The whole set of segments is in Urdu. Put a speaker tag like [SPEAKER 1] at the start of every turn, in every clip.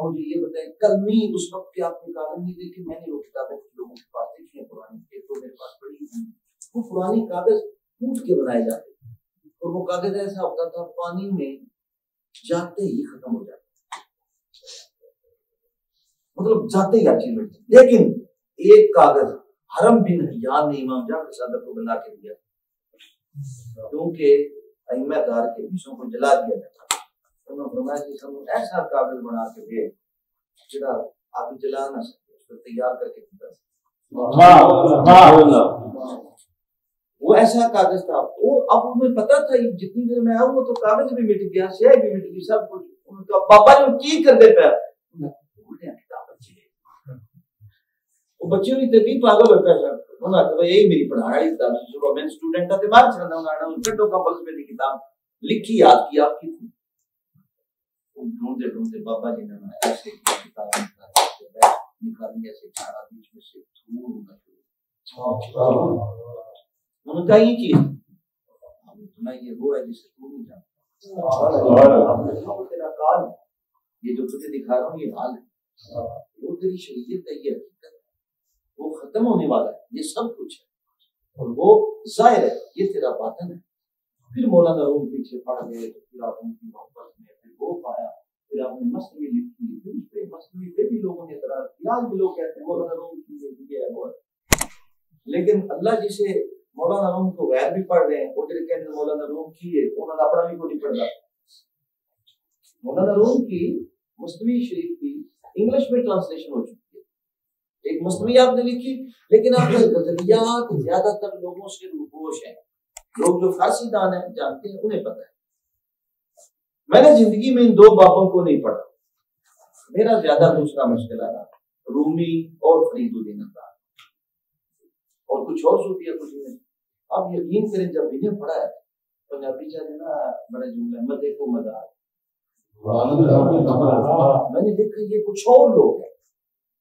[SPEAKER 1] مجھے یہ بتائیں کلمی اس وقت کے آپ نے کاغذ نہیں دیکھے؟ میں نے وہ کتابیں لوگوں کے پاس دیکھی ہیں پرانی، ایک تو میرے پاس پڑی ہوئی، وہ پرانی کاغذ کوٹ کے بنائے جاتے تھے اور وہ کاغذ ایسا ہوتا تھا پانی میں جاتے ہی ختم ہو جاتا، مطلب جاتے ہی اچھی لگتی. لیکن ایک کاغذ حرم بن حیان نے امام جعفر صادق کو بنا کے دیا کیونکہ ائمہ دار کے حصوں کو جلا دیا جاتا. انہوں نے فرمایا کہ ہم ایسا کاغذ بنا کے دے جڑا آپ جلا نہ سکتے، اس کو تیار کر کے دیتا. وہ ایسا کاغذ تھا، وہ اب انہیں پتا تھا جتنی دیر میں آؤں تو کاغذ بھی مٹ گیا، سیاہ بھی مٹ گئی، سب کچھ. ان کا پاپا جو کی کر دے پہ وہ بچے ہوئی تبھی پاگل ہوتا ہے. انہوں نے کہا یہی میری پڑھائی کتاب سے صبح میں اسٹوڈنٹ تھا دماغ چڑھنا انہوں نے گھنٹوں کا پلس میں کتاب لکھی یاد کی آپ کی تھی. ڈھونڈتے ڈھونڈتے بابا جی نے ایسے کتاب نکالی، ایسے چارا بیچ میں سے دھول انہوں نے کہا یہ چیز تمہیں یہ وہ ہے جسے تو نہیں جانتا، تیرا کال ہے، یہ جو تجھے دکھا رہا ہوں یہ حال ہے، وہ تیری شریعت ہے، یہ حقیقت ہے، وہ ختم ہونے والا ہے، یہ سب کچھ ہے اور وہ ظاہر ہے، یہ تیرا باطن ہے. پھر مولانا روم پیچھے پڑ گئے تو پھر آپ ان کی محبت میں پھر وہ پایا، پھر آپ نے مسئلے لکھی، پھر اس پہ مسئلے پہ بھی لوگوں نے اعتراض کیا. آج بھی لوگ کہتے ہیں مولانا روم کی یہ ہے وہ ہے، لیکن اللہ جسے مولانا روم کو غیر بھی پڑھ رہے ہیں وہ جو کہتے ہیں مولانا روم کی ہے انہوں نے اپنا بھی کوئی نہیں پڑھا. مولانا روم کی مصنوی شریف کی انگلش میں ٹرانسلیشن ہو چکی ہے، ایک مصنوی آپ نے لکھی، لیکن آپ کے غزلیات زیادہ تر لوگوں سے روپوش ہیں. لوگ جو فارسی دان ہیں جانتے ہیں انہیں پتہ ہے. میں نے زندگی میں ان دو بابوں کو نہیں پڑھا، میرا زیادہ دوسرا مشکل آ رہا رومی اور فرید الدین اطہار اور کچھ اور صوفیہ کچھ میں. آپ یقین کریں جب انہیں پڑھا ہے پنجابی چاہتے نا بڑے جملے مزے کو مزہ، میں نے دیکھا یہ کچھ اور لوگ ہیں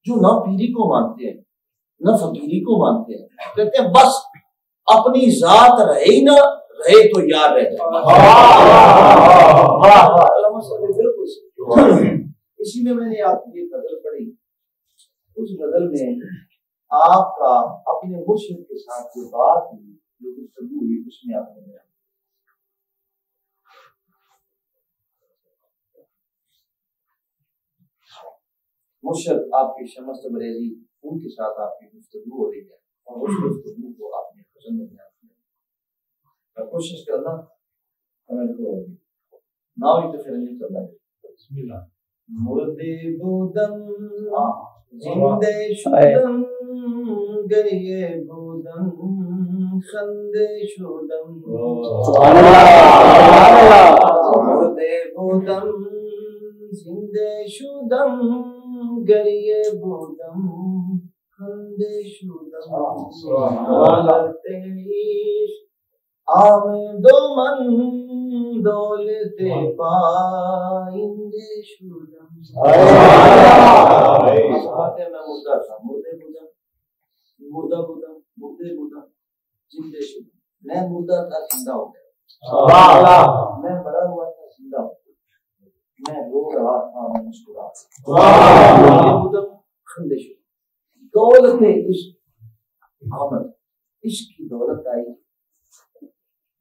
[SPEAKER 1] جو نہ پیری کو مانتے ہیں نہ فقیری کو مانتے ہیں، کہتے ہیں بس اپنی ذات رہے ہی نہ رہے تو یاد رہ جائے. اسی میں نے آپ کی غزل پڑھی، اس غزل میں آپ کا اپنے مرشد کے ساتھ جو بات ہوئی جو گفتگو ہوئی اس میں آپ نے مرشد آپ کے شمس تبریزی ان کے ساتھ آپ کی گفتگو ہو رہی ہے اور اس گفتگو کو آپ نے غزل میں بیان کیا. کوشش کرنا نہ ہوئی تو پھر نہیں چلنا ہے. بسم اللہ. مردے بودم زندے شدم گریے بودم خندے شدم، مردے بودم زندے شدم گریے بودم خندے شدم، حالت عشق آمد و من دولت پائندے شدم. میں مردہ تھا، مردے بودم، مردہ بودم، مردے بودم، زندے شدم. میں مردہ تھا زندہ ہو گیا، میں مرا ہوا تھا زندہ ہو گیا، میں رو رہا تھا میں مسکرا رہا بودم خندے شدم. دولت عشق آمد، عشق کی دولت آئی،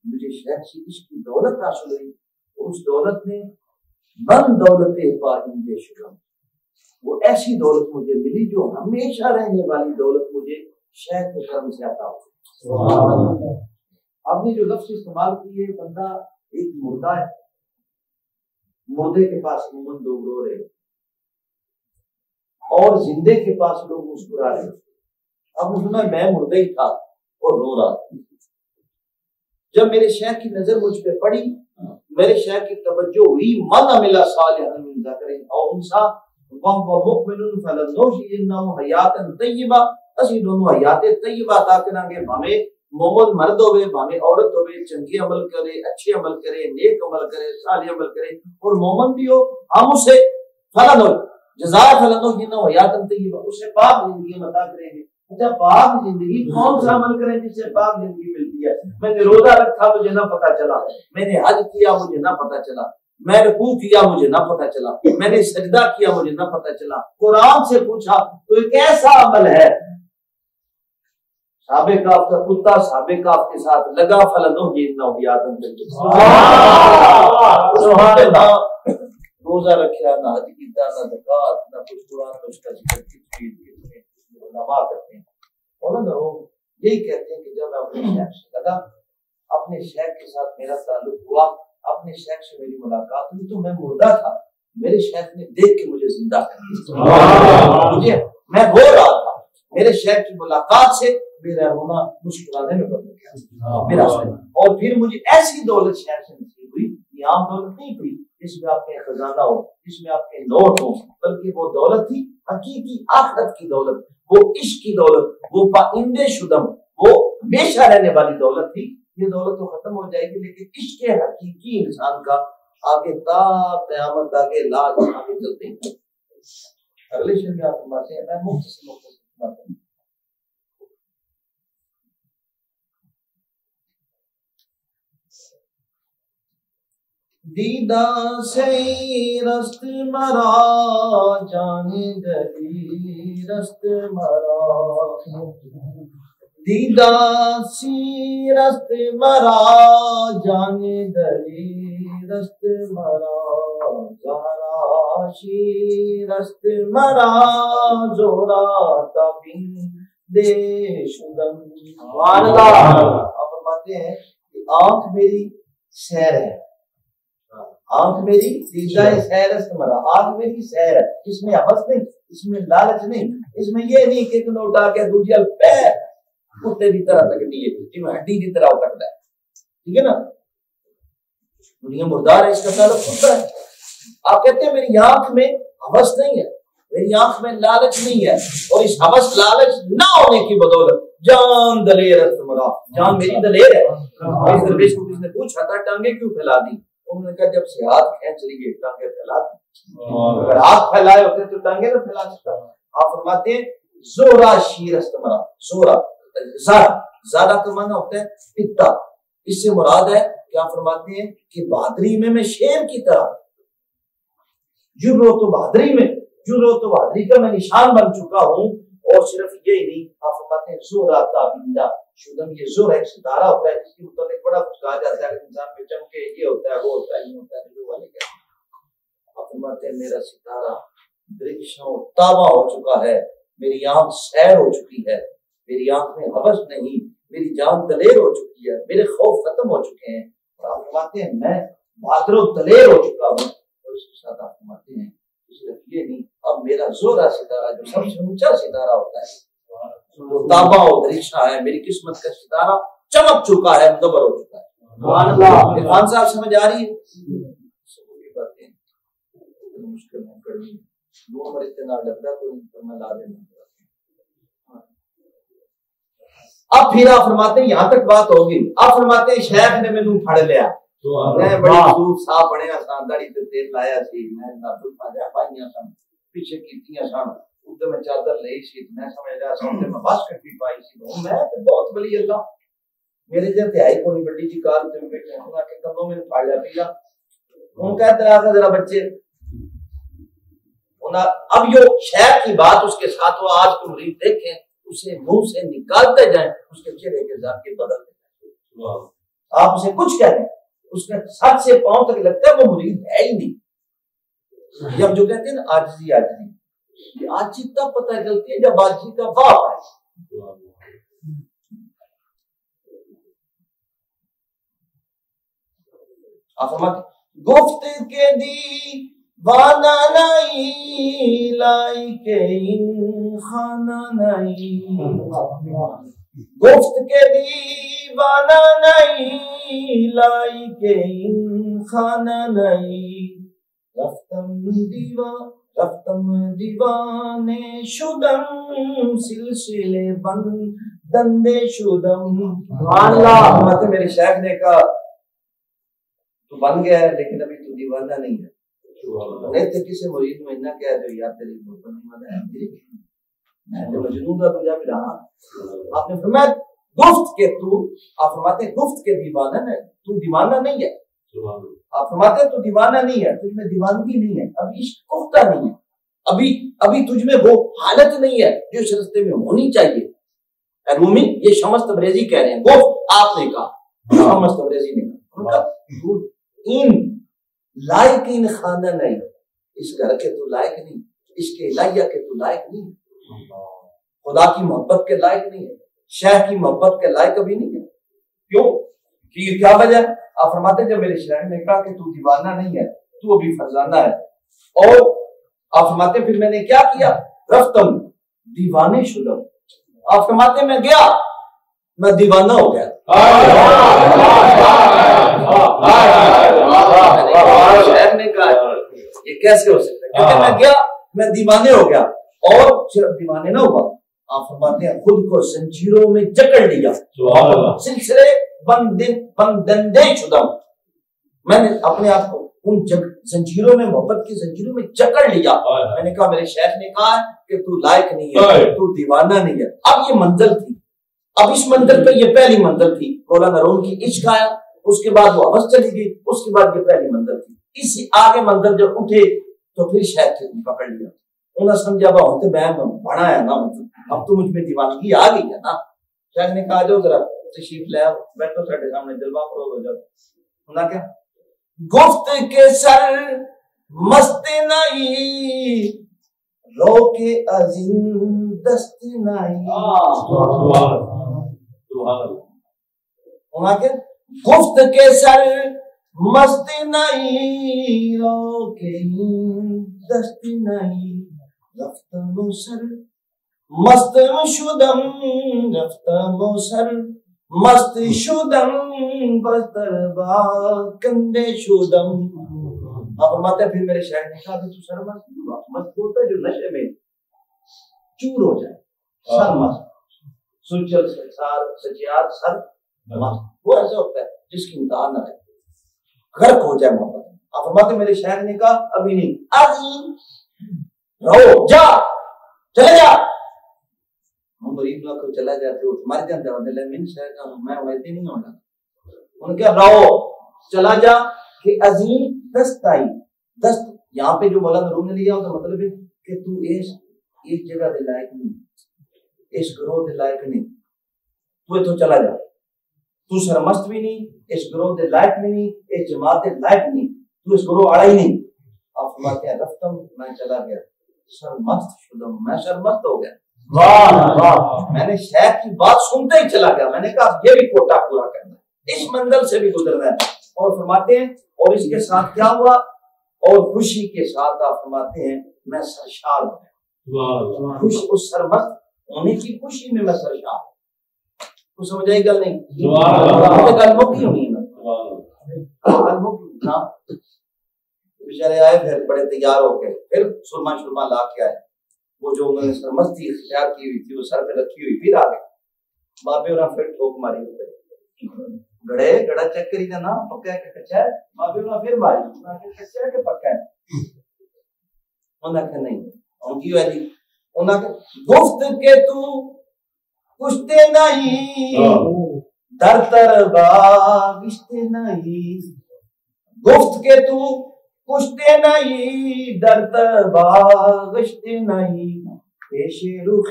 [SPEAKER 1] مجھے شیخ سے عشق کی دولت حاصل ہوئی، اس دولت نے من دولت پائندے شدم، وہ ایسی دولت مجھے ملی جو ہمیشہ رہنے والی دولت مجھے شیخ کے کرم سے عطا ہوئی. آپ نے جو لفظ استعمال کی ہے بندہ ایک مردہ ہے، مردے کے پاس عموماً لوگ رو رہے اور زندے کے پاس لوگ مسکرا رہے. اب سنا میں مردہ ہی تھا اور رو رہا تھا. جب میرے شیخ کی نظر مجھ پہ پڑی، میرے شیخ کی توجہ ہوئی، من عمل صالحا من ذکر او انثی وهو مؤمن فلنحیینہ حیاتا طیبہ، اسی دونوں حیات طیبہ عطا کریں گے، بھاویں مومن مرد ہوئے بھاویں عورت ہوئے، چنگے عمل کرے، اچھے عمل کرے، نیک عمل کرے، صالح عمل کرے، اور مومن بھی ہو ہم اسے جزائے فلنحیینہ حیاتا طیبہ، اسے پاک زندگی عطا کریں گے. اچھا پاک زندگی کون سا عمل کریں جس سے پاک زندگی ملتی ہے؟ میں نے روزہ رکھا مجھے نہ پتا چلا، میں نے حج کیا مجھے نہ پتا چلا، میں رکوع کیا مجھے نہ پتہ چلا، میں نے سجدہ کیا مجھے نہ پتہ چلا۔ قرآن سے پوچھا تو ایک ایسا عمل ہے، صحابہ کہف کا کتا صحابہ کہف کے ساتھ لگا فلنحیینہ حیاۃ روزہ رکھا، نہ حج کیتا، نہ زکات، نہ کچھ قرآن میں اس کا ذکر کسی علماء کرتے ہیں اور یہی کہتے ہیں کہ جب میں اپنے شیخ سے لگا، اپنے شیخ کے ساتھ میرا تعلق ہوا، اپنے شیخ سے میری ملاقات ہوئی تو میں مردہ تھا، میرے شیخ نے دیکھ کے مجھے زندہ کر دیا، میں رو رہا تھا، میرے شیخ کی ملاقات سے میرا رونا مسکرانے میں بدل گیا میرا، اور پھر مجھے ایسی دولت شیخ سے نصیب ہوئی، یہ عام دولت نہیں ہوئی جس میں آپ کے خزانہ ہو، جس میں آپ کے نوٹ ہو، بلکہ وہ دولت تھی حقیقی آخرت کی دولت، وہ عشق کی دولت، وہ پائندے شدم، وہ ہمیشہ رہنے والی دولت تھی۔ یہ دولت تو ختم ہو جائے گی لیکن عشق حقیقی انسان کا آگے تا قیامت آگے لاج آگے چلتے ہیں۔ اگلے شعر میں آپ فرماتے ہیں، میں مختصر فرماتا ہوں، دیدہ سے رست مرا جان دلی رست مرا، دیدہ سی رست مرا جان دلی رست مرا، زہرا شی رست مرا زورا تبین دے شدم۔ آپ فرماتے ہیں کہ آنکھ میری سیر ہے، آنکھ میری دیدہ سیر است مرا، آنکھ میری سیر ہے، اس میں حوث نہیں، اس میں لالچ نہیں، اس میں یہ نہیں کہ ایک نوٹ آ کے دوسری پیر کتے کی طرح تکتی ہے، جی میں ہڈی کی طرح تکتا ہے، ٹھیک ہے نا، دنیا مردار ہے، اس کا تعلق ہوتا ہے۔ آپ کہتے ہیں میری آنکھ میں حوث نہیں ہے، میری آنکھ میں لالچ نہیں ہے، اور اس حوث لالچ نہ ہونے کی بدولت جان دلیر است مرا، جان میری دلیر ہے۔ اس درویش کو کس نے پوچھا تھا ٹانگیں کیوں پھیلا دی، انہوں نے کہا جب سے ہاتھ کھینچ لیے ٹانگیں پھیلا دی، اگر ہاتھ پھیلائے ہوتے تو ٹانگیں نہ پھیلا سکتا۔ آپ فرماتے ہیں زورا شیر است مرا، زورا زیادہ کا معنی ہوتا ہے پتا، اس سے مراد ہے کیا فرماتے ہیں کہ بہادری میں شیر کی طرح، جرو تو بہادری میں، جرو تو بہادری کا میں نشان بن چکا ہوں، اور صرف یہی نہیں، آپ فرماتے ہیں زورا تابندہ شدم، یہ زور ایک ستارہ ہوتا ہے جس کے متعلق بڑا کچھ کہا جاتا ہے، انسان پہ چمکے یہ ہوتا ہے وہ ہوتا ہے یہ ہوتا ہے جو والے کہتے ہیں۔ آپ فرماتے ہیں میرا ستارہ درخشاں تابہ ہو چکا ہے، میری آنکھ سیر ہو چکی ہے، میری آنکھ میں حوث نہیں، میری جان دلیر ہو چکی ہے، میرے خوف ختم ہو چکے ہیں، اور آپ فرماتے ہیں میں بہادر و دلیر ہو چکا ہوں، اور اس کے ساتھ آپ فرماتے ہیں صرف یہ نہیں، اب میرا زورا ستارہ جو سب سے اونچا ستارہ ہوتا ہے وہ تابا و درخشاں ہے، میری قسمت کا ستارہ چمک چکا ہے، مدبر ہو چکا ہے۔ عرفان صاحب سمجھ آ رہی ہے؟ باتیں مشکل ہے، کڑوی وہ عمر اتنا لگتا کوئی میں لا دینا۔ اب پھر آپ فرماتے ہیں یہاں تک بات ہوگی، آپ فرماتے ہیں شیخ نے مینوں پھڑ لیا، میں بڑی خوب صاف بنیا سا، داڑھی تے تیل لایا سی، میں نابل پاجا پائیاں سن، پیچھے کیتیاں سن، اوتے میں چادر لئی سی، میں سمجھ رہا سا تے میں بس کٹی پائی سی، میں تے بہت ولی اللہ میرے جے تے آئی کوئی بڑی جی کار تے بیٹھے ہیں، انہاں کے کموں میں پھڑ لیا پیا، ان کہتے ہیں ذرا بچے، اب یہ شیخ کی بات اس کے ساتھ وہ آج کو مرید دیکھیں، اسے منہ سے نکالتے جائیں، اس کے چہرے کے ذات کے بدلتے جائیں، آپ اسے کچھ کہہ رہے ہیں، اس کے سر سے پاؤں تک لگتا ہے وہ مرید ہے ہی نہیں۔ جب جو کہتے ہیں نا عاجزی عاجزی، یہ عاجزی تب پتہ چلتی ہے جب عاجزی کا باپ ہے۔ آپ فرماتے گفت کے دی وانا نہیں لائی کے ان خانہ نہیں، گفت کے دیوانہ نہیں لائی کے ان خانہ نہیں، رفتم دیوانے شدم سلسلے بندے شدم۔ میرے شیخ نے کہا تو بن گیا ہے لیکن ابھی تو دیوانہ نہیں ہے، نہیں تو کسی مرید میں اتنا کہہ دو یار تیری محبت نہیں مانا ہے، میں تو مجنون کا تجھا بھی رہا۔ آپ نے فرمایا گفت کے تو، آپ فرماتے ہیں گفت کے دیوانہ ہے، تو دیوانہ نہیں ہے، آپ فرماتے ہیں تو دیوانہ نہیں ہے، تجھ میں دیوانگی نہیں ہے، ابھی عشق پختہ نہیں ہے، ابھی تجھ میں وہ حالت نہیں ہے جو اس رستے میں ہونی چاہیے۔ اے رومی، یہ شمس تبریزی کہہ رہے ہیں، وہ آپ نے کہا، شمس تبریزی نے کہا ان لائق ان خانہ نہیں، اس گھر کے تو لائق نہیں، اس کے الہیہ کے تو لائق نہیں، خدا کی محبت کے لائق نہیں ہے، شیخ کی محبت کے لائق ابھی نہیں ہے۔ کیوں؟ کیا وجہ؟ آپ فرماتے ہیں جب میرے شیخ نے کہا کہ تو دیوانہ نہیں ہے، تو ابھی فرزانہ ہے، اور آپ فرماتے ہیں پھر میں نے کیا کیا؟ رفتم دیوانے شدم، آپ فرماتے ہیں میں گیا، میں دیوانہ ہو گیا۔ شیخ نے کہا یہ کیسے ہو سکتا ہے؟ کیونکہ میں گیا، میں دیوانے ہو گیا، اور صرف دیوانے نہ ہوا، آپ فرماتے ہیں خود کو زنجیروں میں جکڑ لیا، سلسلے بندندے شدم، میں نے اپنے آپ کو ان زنجیروں میں، محبت کی زنجیروں میں جکڑ لیا۔ میں نے کہا، میرے شیخ نے کہا کہ تو لائق نہیں ہے، تو دیوانہ نہیں ہے۔ اب یہ منزل تھی، اب اس منزل پہ یہ پہلی منزل تھی، مولانا روم کی عشق آیا، اس کے بعد وہ حوث چلی گئی، اس کے بعد یہ پہلی منزل تھی۔ اس آگے منزل جب اٹھے تو پھر شیخ نے پکڑ لیا، انہوں نے سمجھا بہت میں بڑا ہے نا، اب تو مجھ میں دیوانگی آ گئی ہے نا۔ شیخ نے کہا جو ذرا تشریف لے آؤ، بیٹھو ساڈے سامنے، دلوا فروغ ہو جاؤ۔ انہوں نے کیا گفت کے سر مست نہیں، رو کے عظیم دست نہیں، انہوں نے گفت کے سر مست نہیں، رو کے دست نہیں، رفتم و سر مست شدم، رفتم و سر مست شدم، بستر با کندے شدم۔ آپ فرماتے ہیں پھر میرے شیخ نے کہا کہ تو سر مست نہیں ہوا، مست ہوتا ہے جو نشے میں چور ہو جائے، سر مست، سچل سچیات سر مست، وہ ایسا ہوتا ہے جس کی امتحان نہ رہے، غرق ہو جائے محبت۔ آپ فرماتے ہیں میرے شیخ نے کہا ابھی نہیں، عظیم رہو، جا چلے جا، ہم غریب لوگ کو چلا جاتے ہو مر جاتے ہو، میں شہر کا ہوں، میں ویسے نہیں ہونا، ان کے رہو چلا جا کہ عظیم دست آئی، دست یہاں پہ جو مولانا روم نے لیا اس کا مطلب ہے کہ تو اس جگہ دے لائق نہیں، اس گروہ دے لائق نہیں، تو اتو چلا جا، تو سرمست بھی نہیں، اس گروہ دے لائق بھی نہیں، اس جماعت دے لائق نہیں، تو اس گروہ آڑا ہی نہیں۔ آپ فرماتے ہیں رفتم، میں چلا گیا، سرمست شدم، میں سرمست ہو گیا۔ میں نے شیخ کی بات سنتے ہی چلا گیا، میں نے کہا یہ بھی کوٹا پورا کرنا ہے، اس منزل سے بھی گزرنا ہے۔ اور فرماتے ہیں اور اس کے ساتھ کیا ہوا، اور خوشی کے ساتھ آپ فرماتے ہیں میں سرشار ہو گیا، خوش اس سرمست ہونے کی خوشی میں سرشار ہوں۔ تو سمجھ آئی گل نہیں؟ گل موقع ہونی نا، بیچارے آئے پھر بڑے تیار ہو کے، پھر سرما شرما لا کے آئے، وہ جو انہوں نے سرمستی اختیار کی ہوئی تھی وہ سر پہ رکھی ہوئی، پھر آ گئے بابے انہوں نے پھر ٹھوک ماری ہوئے، گڑے گڑا چیک کری تھا نا، پکا ہے کہ کچا ہے، بابے انہوں نے پھر ماری، انہوں نے کہا کچا ہے کہ پکا ہے، انہوں نے کہا نہیں، ان کی وجہ انہوں نے کہا گفت کے تو کشتے نہیں، در تربا گشتے نہیں، گفت کے تو کشتے نہیں، در تربا گشتے نہیں، پیش رخ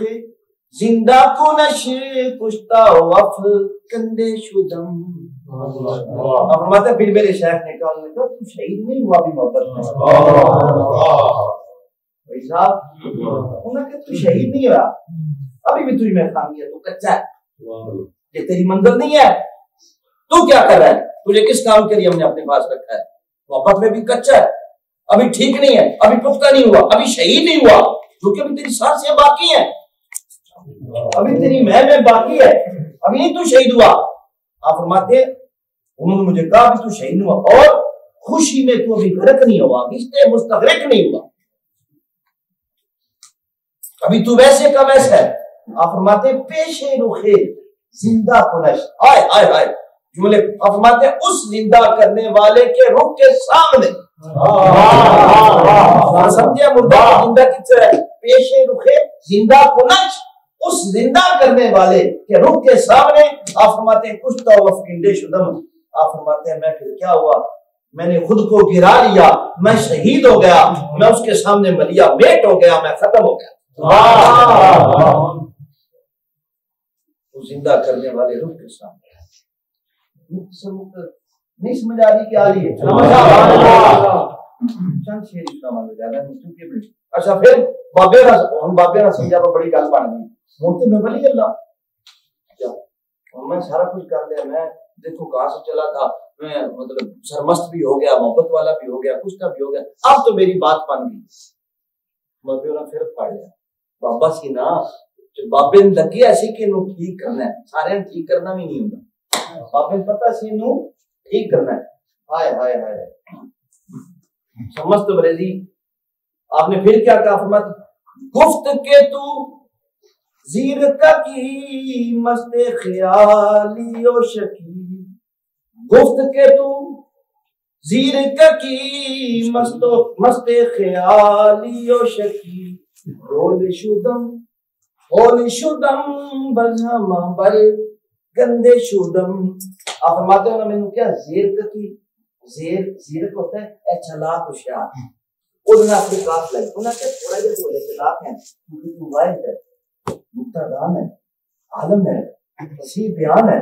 [SPEAKER 1] زندہ کنش کشتا وف کندے شدم۔ اب فرماتے ہیں پھر میرے شیخ نے کہا تو شہید نہیں ہوا بھی محبت میں، بھائی صاحب انہوں نے کہا تو شہید نہیں ہوا، ابھی بھی تجھ میں خامی ہے، تو کچا ہے، یہ تیری منزل نہیں ہے، تو کیا کر رہا ہے، تجھے کس کام کے لیے ہم نے اپنے پاس رکھا ہے، محبت میں بھی کچا ہے، ابھی ٹھیک نہیں ہے، ابھی پختہ نہیں ہوا، ابھی شہید نہیں ہوا، کیونکہ ابھی تیری سانسیں باقی ہیں، ابھی تیری مہ میں باقی ہے، ابھی نہیں تو شہید ہوا۔ آپ فرماتے انہوں نے مجھے کہا ابھی تو شہید نہیں ہوا، اور خوشی میں تو ابھی غرق نہیں ہوا، اس سے مستغرق نہیں ہوا، ابھی تو ویسے کا ویسا ہے۔ آپ فرماتے پیش رخ زندہ کنش، آئے آئے آئے جملے، آپ فرماتے اس زندہ کرنے والے کے رخ کے سامنے، سمجھے مردہ زندہ کس ہے، پیش رخ زندہ کنش، اس زندہ کرنے والے کے رخ کے سامنے آپ فرماتے ہیں کشتا وف کندے شدم۔ آپ فرماتے ہیں میں پھر کیا ہوا، میں نے خود کو گرا لیا، میں شہید ہو گیا، میں اس کے سامنے ملیا میٹ ہو گیا، میں ختم ہو گیا۔ وہ زندہ کرنے والے روح کے سامنے نہیں سمجھ آ رہی کیا رہی ہے؟ چند شیر اسلام میں زیادہ نہیں۔ اچھا پھر بابے نہ سمجھا تو بڑی گل بن گئی، ہوں تو میں ولی اللہ، میں سارا کچھ کر لیا، میں دیکھو کہاں سے چلا تھا، میں مطلب سرمست بھی ہو گیا، محبت والا بھی ہو گیا، کچھ کا بھی ہو گیا، اب تو میری بات بن گئی۔ بابے نے پھر پڑھ لیا، بابا سی نا بابے نے لگے ایسی کہ انہوں ٹھیک کرنا ہے، سارے ٹھیک کرنا بھی نہیں ہوتا، بابے نے پتا سی انہوں ٹھیک کرنا ہے۔ ہائے ہائے ہائے سمجھ تو بریلی، آپ نے پھر کیا کہا؟ فرمایا گفت کے تو زیرتا کی مست خیالی و شکی، گفت کے تو زیرتا کی مست خیالی و شکی، ہول شدم بزہم بر گندے شدم۔ آپ فرماتے ہو نا میں نے کیا زیرتا کی، زیرت ہوتا ہے اے چلاک ہوشیار، انہوں نے اپنی کاف لائی، انہوں نے تھوڑا جا بولے چلاک ہیں کیونکہ تو واحد ہے، نکتہ دان ہے، عالم ہے، وسیع بیان ہے،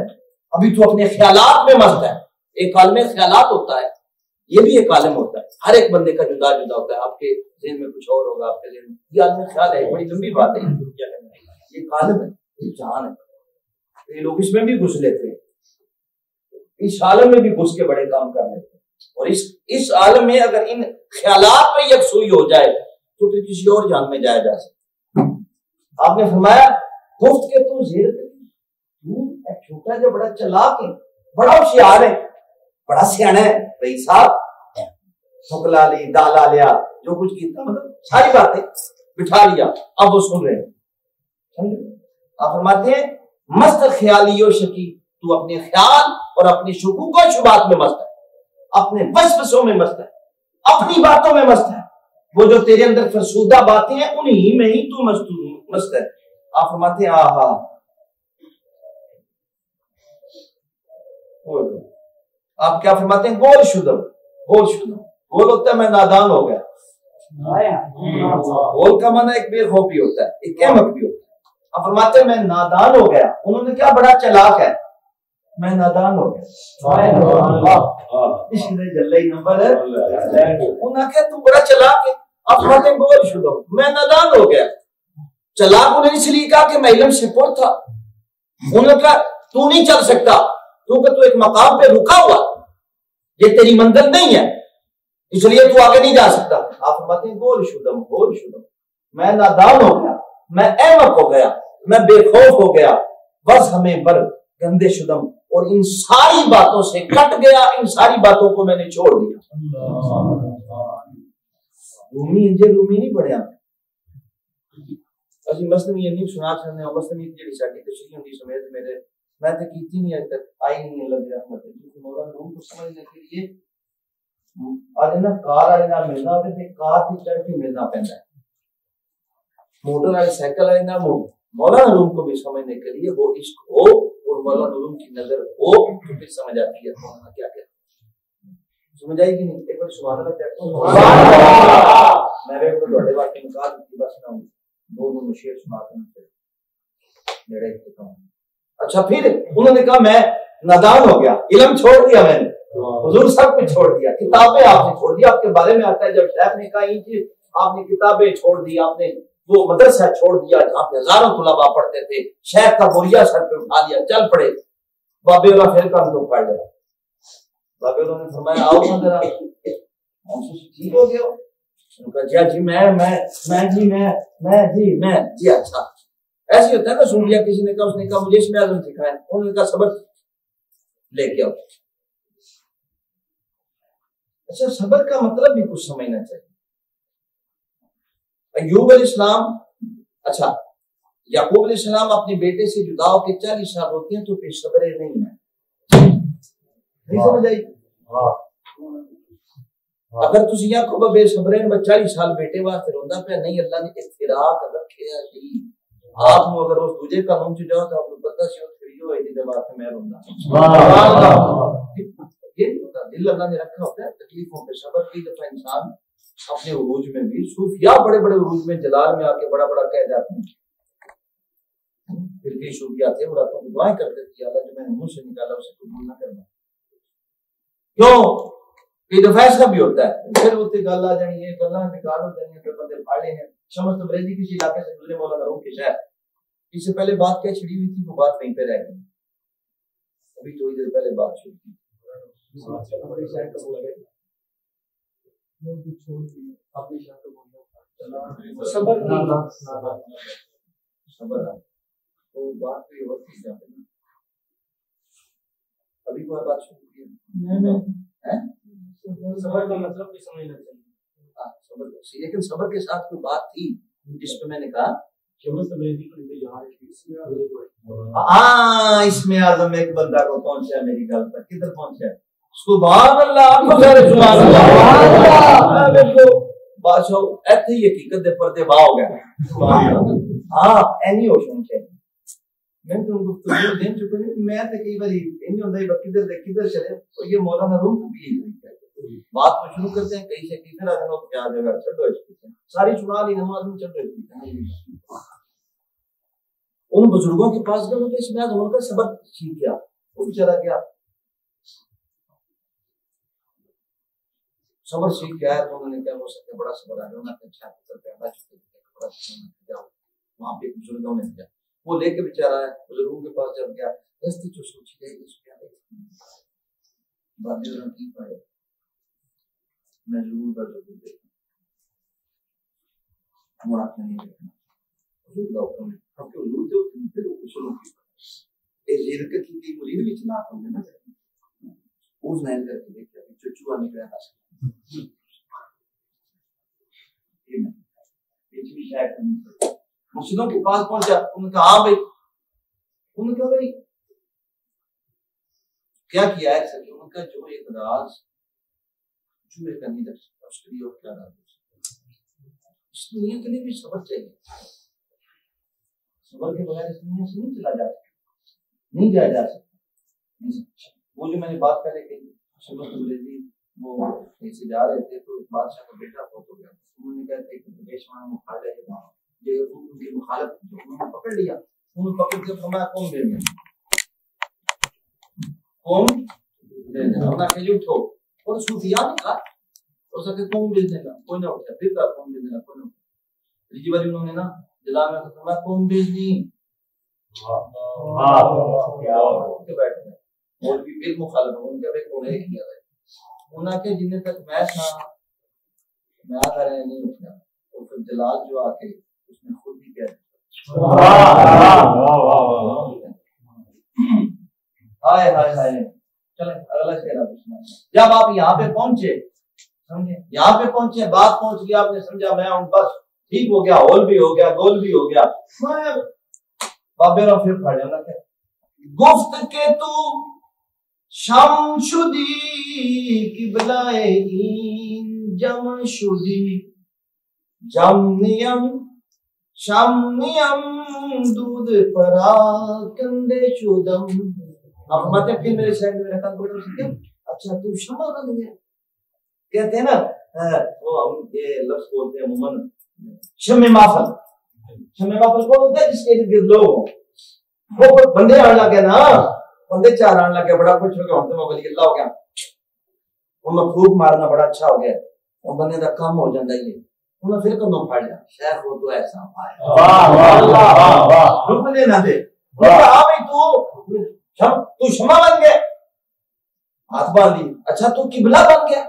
[SPEAKER 1] ابھی تو اپنے خیالات میں مست ہے۔ ایک عالم خیالات ہوتا ہے، یہ بھی ایک عالم ہوتا ہے، ہر ایک بندے کا جدا جدا ہوتا ہے، آپ کے ذہن میں کچھ اور ہوگا، آپ کے ذہن میں یہ عالم خیال ہے، بڑی لمبی بات ہے، یہ ایک عالم ہے، ایک جہان ہے، یہ لوگ اس میں بھی گھس لیتے ہیں، اس عالم میں بھی گھس کے بڑے کام کر لیتے ہیں، اور اس عالم میں اگر ان خیالات میں یکسوئی ہو جائے تو پھر کسی اور جان میں جایا جا سکتا۔ آپ نے فرمایا گفت کے تو زیرت تو چھوٹا جو بڑا چلاک ہے، بڑا ہوشیار ہے، بڑا سیانا ہے، بھائی صاحب سکلا لی دالا لیا جو کچھ کیتا، مطلب ساری باتیں بٹھا لیا، اب وہ سن رہے ہیں۔ آپ فرماتے ہیں مست خیالی و شکی، تو اپنے خیال اور اپنی شکوک و شبہات میں مست ہے، اپنے وسوسوں میں مست ہے، اپنی باتوں میں مست ہے، وہ جو تیرے اندر فرسودہ باتیں ہیں انہی میں ہی تو مست ہے۔ آپ فرماتے ہیں آہا، آپ کیا فرماتے ہیں؟ گول شدم، گول شدم، گول ہوتا ہے میں نادان ہو گیا، گول کا معنی ایک بے خوفی ہوتا ہے، ایک احمق بھی ہوتا ہے۔ آپ فرماتے ہیں میں نادان ہو گیا، انہوں نے کیا بڑا چلاک ہے، میں نادان ہو گیا، اس نے جلئی نمبر ہے، انہوں نے کہا تو بڑا چلاک ہے، آپ فرماتے ہیں گول شدم، میں نادان ہو گیا۔ چلاک انہوں نے اس لیے کہا کہ میں علم سے پر تھا، انہوں نے کہا تو نہیں چل سکتا کیونکہ تو ایک مقام پہ رکا ہوا، یہ تیری منزل نہیں ہے، اس لیے تو آگے نہیں جا سکتا۔ آپ فرماتے ہیں گول شدم، گول شدم، میں نادان ہو گیا، میں احمق ہو گیا، میں بے خوف ہو گیا، بس ہمیں بر گندے شدم، اور ان ساری باتوں سے کٹ گیا، ان ساری باتوں کو میں نے چھوڑ دیا۔ رومی رومی نہیں پڑھیا اسی مسلم یہ نہیں سنا سکتے، مسلم جڑی ساڈی تشریح ہوندی سمیت میرے میں تو کیتی نہیں اج تک، آئی نہیں اللہ کی رحمت ہے، کیونکہ مولا روم کو سمجھنے کے لیے آج نا کار والے نال ملنا ہوتا ہے، کار کی چڑھ کے ملنا پڑتا ہے، موٹر والے سائیکل والے نال مولا روم کو بھی سمجھنے کے لیے وہ عشق ہو اور مولا روم کی نظر ہو تو پھر سمجھ آتی ہے مولانا کیا کہتے ہیں، سمجھ آئی کہ نہیں؟ ایک بار سبحان اللہ کہتے ہیں، میں نے تھوڑے واسطے نکال دی بس نہ دو شعر سنا کے میرے اختتام۔ اچھا پھر انہوں نے کہا میں نادان ہو گیا، علم چھوڑ دیا میں نے، حضور سب کچھ چھوڑ دیا، کتابیں آپ نے چھوڑ دیا، آپ کے بارے میں آتا ہے جب شیخ نے کہا یہ چیز آپ نے کتابیں چھوڑ دی، آپ نے وہ مدرسہ چھوڑ دیا جہاں پہ ہزاروں طلباء پڑھتے تھے، شیخ کا بوریا سر پہ اٹھا لیا، چل پڑے۔ بابے اللہ پھر کام تو پڑھ لیا، بابے اللہ نے فرمایا آؤ نا ذرا، ٹھیک ہو گیا؟ جی میں جی اچھا ایسے ہوتا ہے نا، سن لیا کسی نے کہا، اس نے کہا مجھے اس میں اعظم سکھایا، انہوں نے کہا صبر لے کے آؤ۔ اچھا صبر کا مطلب بھی کچھ سمجھنا چاہیے۔ ایوب علیہ السلام، اچھا یعقوب علیہ السلام اپنے بیٹے سے جدا ہو کے 40 سال ہوتے ہیں تو پھر صبر نہیں ہے، نہیں سمجھ آئی؟ اگر تسی یعقوب بے صبرین 40 سال بیٹے واسطے روندا پیا، نہیں اللہ نے افتراق رکھیا جی، آپ نو اگر اس دوجے قانون چ جاؤ تو آپ کو پتہ سی اس کریو ہے جے واسطے میں روندا۔ سبحان اللہ، یہ نہیں ہوتا، دل اللہ نے رکھا ہوتا ہے تکلیفوں پہ صبر. کئی دفعہ انسان اپنے عروج میں بھی صوفیاء بڑے بڑے عروج میں جلال میں آ کے بڑا بڑا کہہ جاتے ہیں. پھر کئی صوفیاء تھے وہ راتوں کو دعائیں کرتے تھے اللہ جو میں نے منہ سے نکالا اسے قبول نہ کرنا. کیوں؟ کئی دفعہ ایسا بھی ہوتا ہے پھر وہ گل آ جانی ہے گلا نکال ہو جانی ہے بندے پھاڑے ہیں. شمس تبریزی کسی علاقے سے گزرے مولانا روم کے شہر، اس سے پہلے بات کیا چھڑی ہوئی تھی وہ بات وہیں پہ رہ گئی. ابھی تھوڑی دیر پہلے بات چھوڑی تھی ابھی کوئی بات شروع کی صبر کا مطلب بھی سمجھ لگتا ہے، لیکن صبر کے ساتھ کوئی بات تھی جس پہ میں نے کہا ہاں اس میں اعظم ایک بندہ کو پہنچا میری گل پر. کدھر پہنچا؟ سبحان اللہ بادشاہ ایتھے ہی حقیقت دے پردے واہ ہو گیا. ہاں اینی ہو سمجھے میں تو گفتگو دین چکے ہیں. میں تو کئی بار نہیں ہوتا ہے کدھر سے کدھر چلے تو یہ مولانا روم بھی بات کو شروع کرتے ہیں کہیں سے کدھر آ جانا کیا جگہ چلو اس کو ساری سنا لی نماز میں چل رہی. ان بزرگوں کے پاس گئے مجھے اس میں انہوں نے سبق سیکھ گیا وہ بھی چلا گیا صبر سیکھ گیا تو انہوں نے کیا ہو سکتا بڑا صبر آ گیا انہوں نے اچھا وہاں پہ بزرگوں نے کیا وہ لے کے بیچارہ ہے بزرگوں کے پاس جب گیا رستے جو سوچی گئی اس کیا باتیں انہوں نے کی پائے میں ضرور کا ضرور دیکھوں ہمارا اپنے نہیں دیکھنا حضور کا حکم ہے ہم کو حضور جو پھر اصولوں کی ایک زیر کے کی مرید بھی چلا کر دینا اس نائن کر کے دیکھا چچو آنے کا حاصل مسجدوں کے پاس پہنچا انہوں نے کہا ہاں بھائی انہوں نے کہا بھائی کیا کیا ہے سر انہوں نے کہا جو ایک راز چوہے کا نہیں رکھ سکتا اس کے لیے اور کیا راز اس دنیا کے لیے بھی صبر چاہیے. صبر کے بغیر اس دنیا سے نہیں چلا جا سکتا نہیں جایا جا سکتا. وہ جو میں نے بات پہلے کہی شمس تبریزی وہ کہیں سے جا رہے تھے تو بادشاہ کا بیٹا فوت ہو گیا. انہوں نے کہا کہ پیشوانا مخالف ہے وہاں یہ ان کی مخالف جو انہوں نے پکڑ لیا انہوں نے پکڑ کے فرمایا کون دے دیں کون دے دیں انہوں نے کہا اٹھو اور صوفیاء نے کہا ہو سکے کون بھیج دینا کوئی نہ اٹھا پھر کہا کون بھیج دینا کوئی نہ اٹھا تیجی باری انہوں نے نا جلا میں فرمایا کون بھیجنی بیٹھ گیا اور بھی پھر مخالف ان کا بھی کون ہے کیا ہے انہوں نے جن تک میں تھا میں آ کر نہیں اٹھا اور پھر جلال جو آ کے اس نے خود ہی کہہ ہائے ہائے ہائے چلیں اگلا شعر جب آپ یہاں پہ پہنچے سمجھے یہاں پہ پہنچے بات پہنچ گیا آپ نے سمجھا میں ہوں بس ٹھیک ہو گیا ہول بھی ہو گیا گول بھی ہو گیا میں بابے رو پھر پڑھ جانا کیا گفت کے تو شم شدی قبلہ جم شدی جم نیم شم نیم دودھ پرا کندے شدم آپ ماتے پھر میرے شہر میں رکھا بڑھا سکتے اچھا تو شمع بن گیا کہتے ہیں نا وہ ہم یہ لفظ بولتے ہیں عموماً شمع مافل شمع مافل کون ہوتا ہے جس کے ارد گرد لوگ وہ بندے آنے لگے نا بندے چار آنے لگے بڑا خوش ہو گیا ہم تو ولی اللہ ہو گیا ان میں پھوک مارنا بڑا اچھا ہو گیا وہ بندے کا کام ہو جاتا ہے انہوں نے پھر کندوں پھاڑ لیا شیخ وہ تو ایسا رکنے نہ دے تو شمع بن گئے ہاتھ باندھ دی اچھا تو قبلہ بن گیا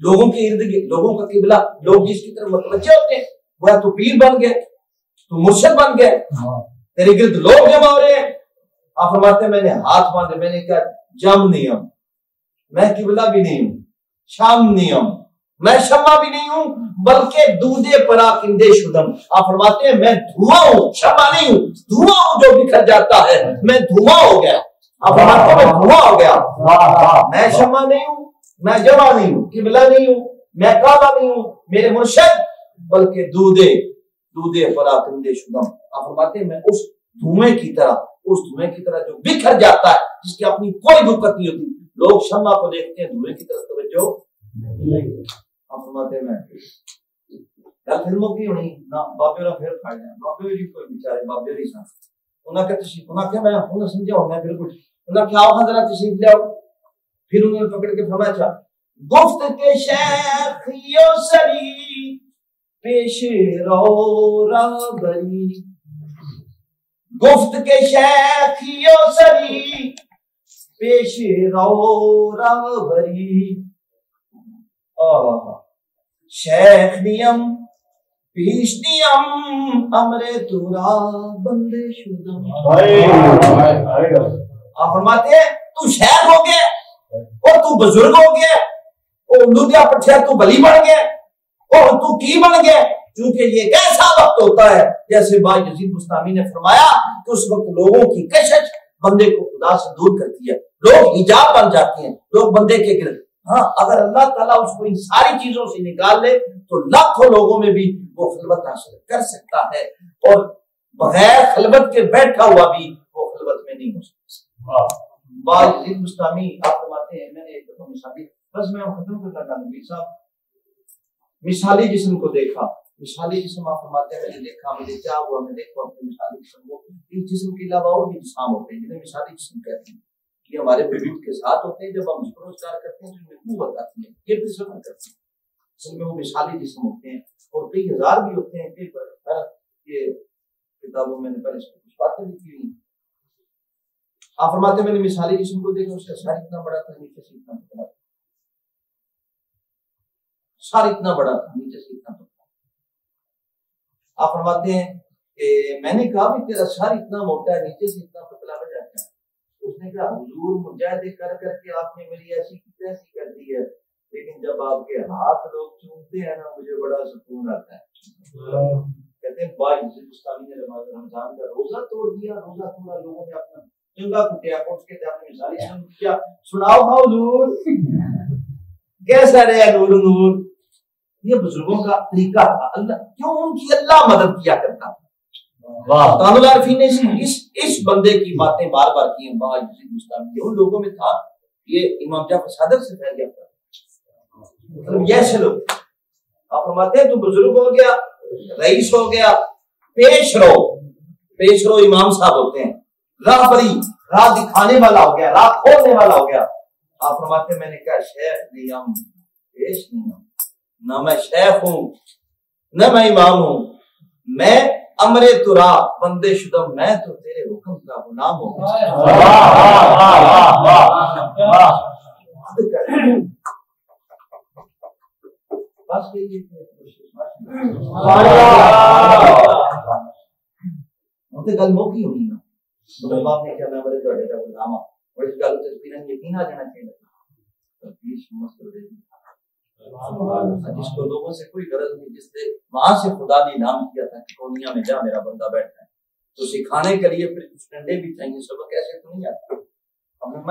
[SPEAKER 1] لوگوں کے ارد گرد لوگوں کا قبلہ لوگ جس کی طرف متوجہ ہوتے ہیں وہ تو پیر بن گئے تو مرشد بن گئے تیرے گرد لوگ جمع ہو رہے ہیں آپ فرماتے ہیں میں نے ہاتھ باندھے میں نے کہا جم نیم میں قبلہ بھی نہیں ہوں شام نیم میں شمع بھی نہیں ہوں بلکہ دودے پراکندے شدم آپ فرماتے ہیں میں دھواں ہوں شمع نہیں ہوں دھواں ہوں جو بکھر جاتا ہے میں دھواں ہو گیا آپ فرماتے ہیں میں دھواں ہو گیا میں شمع نہیں ہوں میں جمع نہیں ہوں قبلہ نہیں ہوں میں کعبہ نہیں ہوں میرے مرشد بلکہ دودے پراکندے شدم آپ فرماتے ہیں میں اس دھوئیں کی طرح جو بکھر جاتا ہے جس کی اپنی کوئی دقت نہیں ہوتی لوگ شمع کو دیکھتے ہیں، دھوئیں کی طرف توجہ نہیں۔ آپ فرماتے ہیں میں گل فلموں کی ہونی نہ بابے والا پھر کھا جائے بابے جی کوئی بیچارے بابے نہیں سن انہاں کہ تشریف انہاں کہ میں انہاں سمجھاؤ میں بالکل انہاں کیا آؤ ذرا تشریف لے آؤ، پھر انہوں نے پکڑ کے فرمایا اچھا گفت کے شیخ یو سری پیش رو رہبری، گفت کے شیخ یو سری پیش رو رہبری، شیخ نیم پیش نیم امرے تورا بندے شدم۔ آپ فرماتے ہیں تو شیخ ہو گیا اور تو بزرگ ہو گیا اور لودیا پٹھیا تو بلی بن گیا اور تو کی بن گیا، کیونکہ یہ کیسا وقت ہوتا ہے جیسے بھائی یزید بستامی نے فرمایا کہ اس وقت لوگوں کی کشش بندے کو خدا سے دور کرتی ہے، لوگ حجاب بن جاتے ہیں، لوگ بندے کے گرد۔ ہاں اگر اللہ تعالیٰ اس کو ان ساری چیزوں سے نکال لے تو لاکھوں لوگوں میں بھی وہ خلوت حاصل کر سکتا ہے، اور بغیر خلوت کے بیٹھا ہوا بھی وہ خلوت میں نہیں ہو سکتا۔ بھائی یزید بستامی آپ فرماتے ہیں، میں نے ایک دفعہ مثالی بس میں ختم کرنا چاہتا ہوں صاحب، مثالی جسم کو دیکھا، مثالی جسم آپ فرماتے ہیں میں نے دیکھا، مجھے کیا ہوا، میں دیکھا اپنے مثالی جسم کو، اس جسم کے علاوہ اور بھی جسام ہوتے ہیں جنہیں مثالی جسم کہتے ہیں، یہ ہمارے وجود کے ساتھ ہوتے ہیں، جب ہم اس کو روزگار کرتے ہیں تو ان میں قوت آتی ہے، یہ بھی سفر کرتے ہیں، اصل میں وہ مثالی جسم ہوتے ہیں، اور کئی ہزار بھی ہوتے ہیں، کئی پر یہ کتابوں میں نے پہلے سے کچھ باتیں بھی کی ہوئی۔ آپ فرماتے ہیں میں نے مثالی جسم کو دیکھا، اس کا سر اتنا بڑا تھا، نیچے سے اتنا پتلا تھا، سر اتنا بڑا تھا، نیچے سے اتنا پتلا۔ آپ فرماتے ہیں کہ میں نے کہا بھی تیرا سر اتنا موٹا ہے، نیچے سے اتنا پتلا ہو جاتا ہے، اس نے کہا حضور مجاہدے کر کر کے آپ نے میری ایسی کیسی کر دی ہے، لیکن جب آپ کے ہاتھ لوگ چومتے ہیں نا مجھے بڑا سکون آتا ہے۔ کہتے ہیں بھائی یزید بستامی نے رمضان کا روزہ توڑ دیا، روزہ توڑا، لوگوں نے اپنا چنگا کٹیا کٹ کے اپنے مثالی جسم کیا، سناؤ ہاں حضور کیسا رہا نور نور۔ یہ بزرگوں کا طریقہ تھا، اللہ کیوں ان کی اللہ مدد کیا کرتا تھا۔ تعالیٰ العارفین نے اس بندے کی باتیں بار بار کی ہیں، بھائی یزید بستامی ان لوگوں میں تھا، یہ امام جعفر صادق سے پھیل گیا تھا، مطلب ایسے لوگ۔ آپ فرماتے ہیں تو بزرگ ہو گیا، رئیس ہو گیا، پیش رو امام صاحب ہوتے ہیں، راہبری راہ دکھانے والا ہو گیا، راہ کھولنے والا ہو گیا۔ آپ فرماتے ہیں میں نے کہا شیخ نہیں پیش نہیں ہوں، نہ میں شیخ ہوں نہ میں امام ہوں، میں امر ترا بندے شدم، میں تو تیرے حکم کا غلام ہوں۔ بس گل موقع ہوئی نا باپ نے کیا میں بڑے تھوڑے کا غلام ہوں، اور اس گل سے یقین آ جانا چاہیے، جس کو لوگوں سے کوئی غرض نہیں، جس نے وہاں سے خدا نے انعام کیا تھا کہ کونیا میں جا میرا بندہ بیٹھا ہے، تو سکھانے کے لیے پھر کچھ ڈنڈے بھی چاہیے، سبق ایسے تو نہیں آتا۔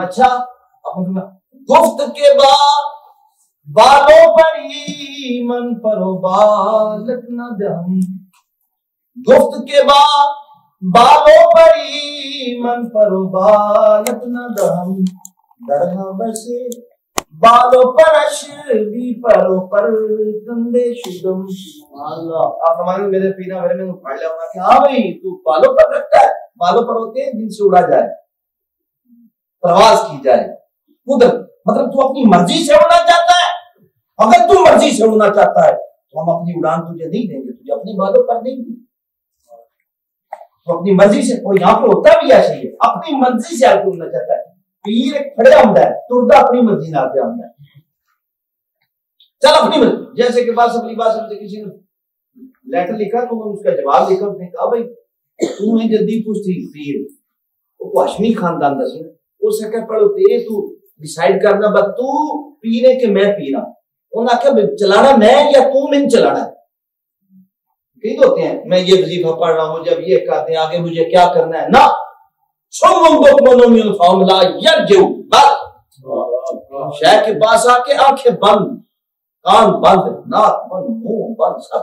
[SPEAKER 1] اچھا گفت کے بعد بالوں پر ایمن پرو بالت نہ دہم، گفت کے بعد بالوں پر ایمن پرو بالت نہ دہم، درہ بسے بالوں پرش بھی پرو پر کندے شدم۔ آپ ہمارے میرے پینا میرے میں پھاڑ لیا ہونا کہ ہاں بھائی تو بالوں پر رکھتا ہے، بالوں پر ہوتے ہیں جن سے اڑا جائے، پرواز کی جائے، قدرت مطلب تو اپنی مرضی سے اڑنا چاہتا ہے، اگر تو مرضی سے اڑنا چاہتا ہے تو ہم اپنی اڑان تجھے نہیں دیں گے، تجھے اپنے بالوں پر نہیں دیں گے، تو اپنی مرضی سے، اور یہاں پہ ہوتا بھی ایسے ہی ہے، اپنی مرضی سے آپ اڑنا چاہتا ہے، پیر ایک کھڑا ہوتا ہے ترتا اپنی مرضی نہ آتا ہے، چل اپنی مرضی، جیسے کہ بات اپنی بات سمجھے کسی نے لیٹر لکھا تو اس کا جواب لکھا، اس نے کہا بھائی تو میں جلدی پوچھتی پیر وہ ہاشمی خاندان دا سی، اس سے کہ پڑھو تے تو ڈیسائیڈ کرنا با تو پینے کہ میں پینا، انہوں نے کہا چلانا میں یا تو میں چلانا ہے، کئی ہوتے ہیں میں یہ وظیفہ پڑھ رہا ہوں مجھے اب یہ کہتے ہیں آگے مجھے کیا کرنا ہے، نہ شیخ کے پاس آ کے آنکھیں بند، کان بند، ناک بند، منہ بند، سب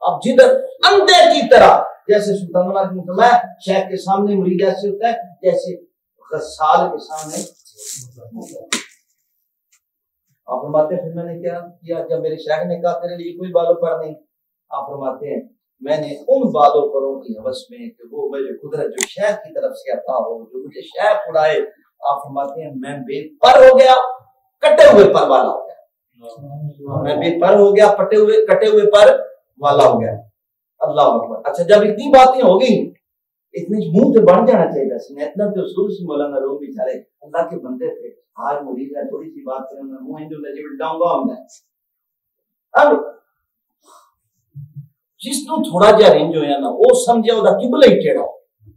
[SPEAKER 1] اب جدھر اندھے کی طرح، جیسے سلطان اللہ کی فرمایا شیخ کے سامنے مرید ایسے ہوتا ہے جیسے غسال کے سامنے، آپ فرماتے ہیں پھر میں نے کیا کیا؟ جب میرے شیخ نے کہا تیرے لیے کوئی بالوں پر نہیں، آپ فرماتے ہیں میں نے ان بالوں پروں کی حوث میں کہ وہ مجھے قدرت جو شیخ کی طرف سے عطا ہو، جو مجھے شیخ اڑائے، آپ فرماتے ہیں میں بے پر ہو گیا، کٹے ہوئے پر والا ہو گیا، میں بے پر ہو گیا، کٹے ہوئے پر والا ہو گیا۔ اللہ اکبر۔ اچھا جب اتنی باتیں ہو گئی، اتنے منہ پہ بڑھ جانا چاہیے تھا، اتنا تو اصول سے مولانا روم بیچارے اللہ کے بندے تھے، آج مرید ہے تھوڑی سی بات کریں میں منہ جو لجے بٹاؤں گا ہم نے۔ اب جس نو تھوڑا جہا رینج ہویا نا وہ سمجھے وہ قبلہ ہی ٹیڑھا،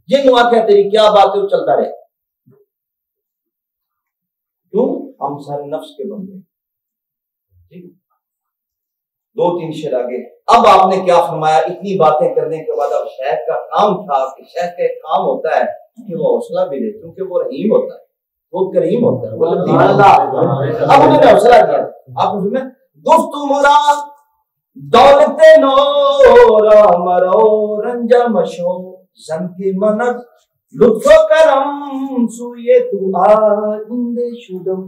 [SPEAKER 1] جنوں آخیا تیری کیا بات ہے وہ چلتا رہے، کیوں؟ ہم سارے نفس کے بندے ہیں۔ دو تین شعر آگے اب آپ نے کیا فرمایا؟ اتنی باتیں کرنے کے بعد اب شیخ کا کام تھا کہ شیخ کا ایک کام ہوتا ہے کہ وہ حوصلہ بھی دے، کیونکہ وہ رحیم ہوتا ہے، وہ کریم ہوتا ہے، وہ اب انہوں نے حوصلہ دیا۔ آپ نے گفت مراد دولت نورا مرو رنجا مشو زن کی منت لطف و کرم سوئے تو آئندے شدم۔